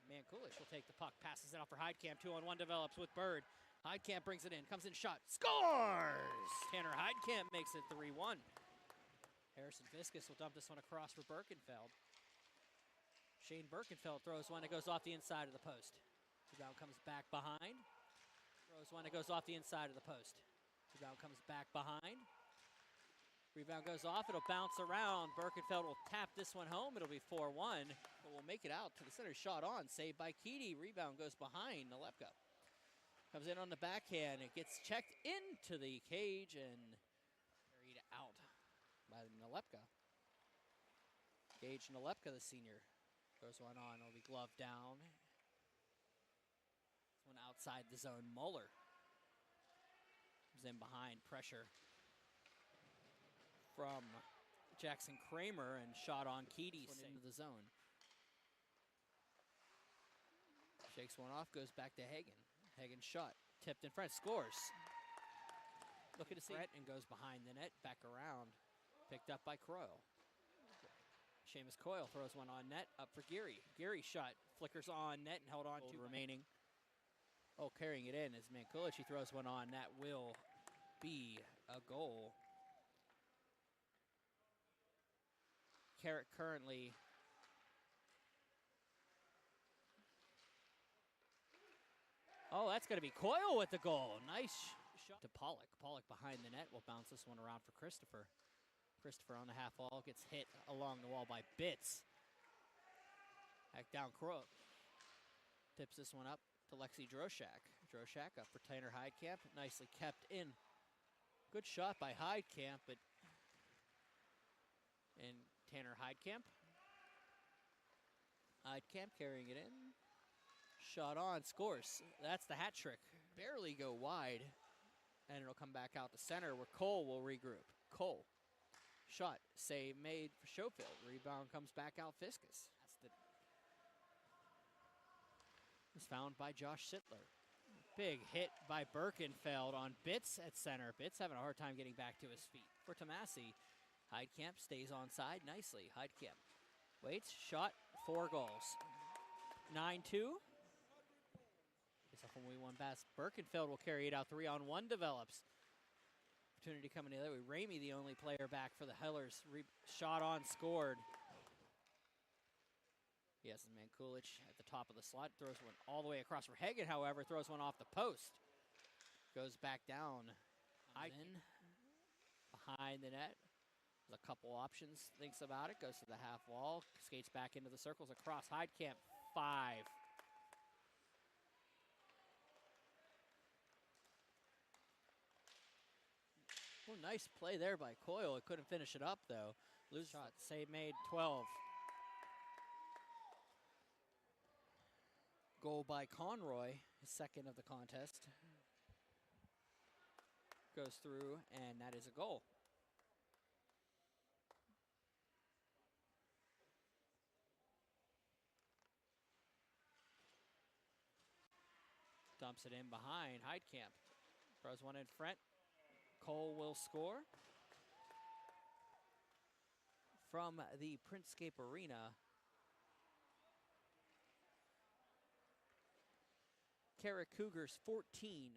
Mankulich will take the puck, passes it out for Heidkamp. 2-on-1 develops with Bird. Heidkamp brings it in, comes in, shot, scores! Tanner Heidkamp makes it 3-1. Harrison Viscus will dump this one across for Birkenfeld. Shane Birkenfeld throws one that goes off the inside of the post. Rebound comes back behind. Throws one that goes off the inside of the post. Rebound comes back behind. Rebound goes off, it'll bounce around. Birkenfeld will tap this one home. It'll be 4-1, but we'll make it out to the center. Shot on, saved by Keedy. Rebound goes behind Nalepka. Comes in on the backhand. It gets checked into the cage and carried out by Nalepka. Gage Nalepka, the senior, throws one on. It'll be gloved down. This one outside the zone. Muller comes in behind, pressure from Jackson Kramer, and shot on Keedy into the zone. Shakes one off, goes back to Hagen. Hagen shot, tipped in front, scores. Looking to see it, and goes behind the net, back around. Picked up by Coyle. Seamus Coyle throws one on net, up for Geary. Geary shot, flickers on net and held on to remaining. Oh, carrying it in is Mankulich. He throws one on, that will be a goal. Carrick currently that's going to be Coyle with the goal. Nice shot to Pollock. Pollock behind the net will bounce this one around for Christopher. Christopher on the half wall gets hit along the wall by Bitts. Back down Crook. Tips this one up to Lexi Droshak. Droshak up for Tanner Heidkamp. Nicely kept in. Good shot by Heidkamp, but and Tanner Heidkamp. Heidkamp carrying it in. Shot on, scores. That's the hat trick. Barely go wide, and it'll come back out to center where Cole will regroup. Cole. Shot, save made for Schofield. Rebound comes back out Fiskus. Was found by Josh Sittler. Big hit by Birkenfeld on Bitts at center. Bitts having a hard time getting back to his feet. For Tomasi, Heidkamp stays onside nicely. Heidkamp waits, shot, 4 goals. 9-2. It's a home one pass. Birkenfeld will carry it out. 3-on-1 develops. Opportunity coming the other way. Ramey, the only player back for the Hellers. Shot on, scored. Yes, Mankulich at the top of the slot. Throws one all the way across for Hagen, however. Throws one off the post. Goes back down. In behind the net. There's a couple options. Thinks about it. Goes to the half wall. Skates back into the circles across. Heidkamp, 5. Oh, nice play there by Coyle. It couldn't finish it up, though. Loose shot. Save made, 12. Goal by Conroy, his second of the contest. Goes through, and that is a goal. Dumps it in behind. Heidkamp throws one in front. Cole will score. From the Printscape Arena, Carrick Cougars 14.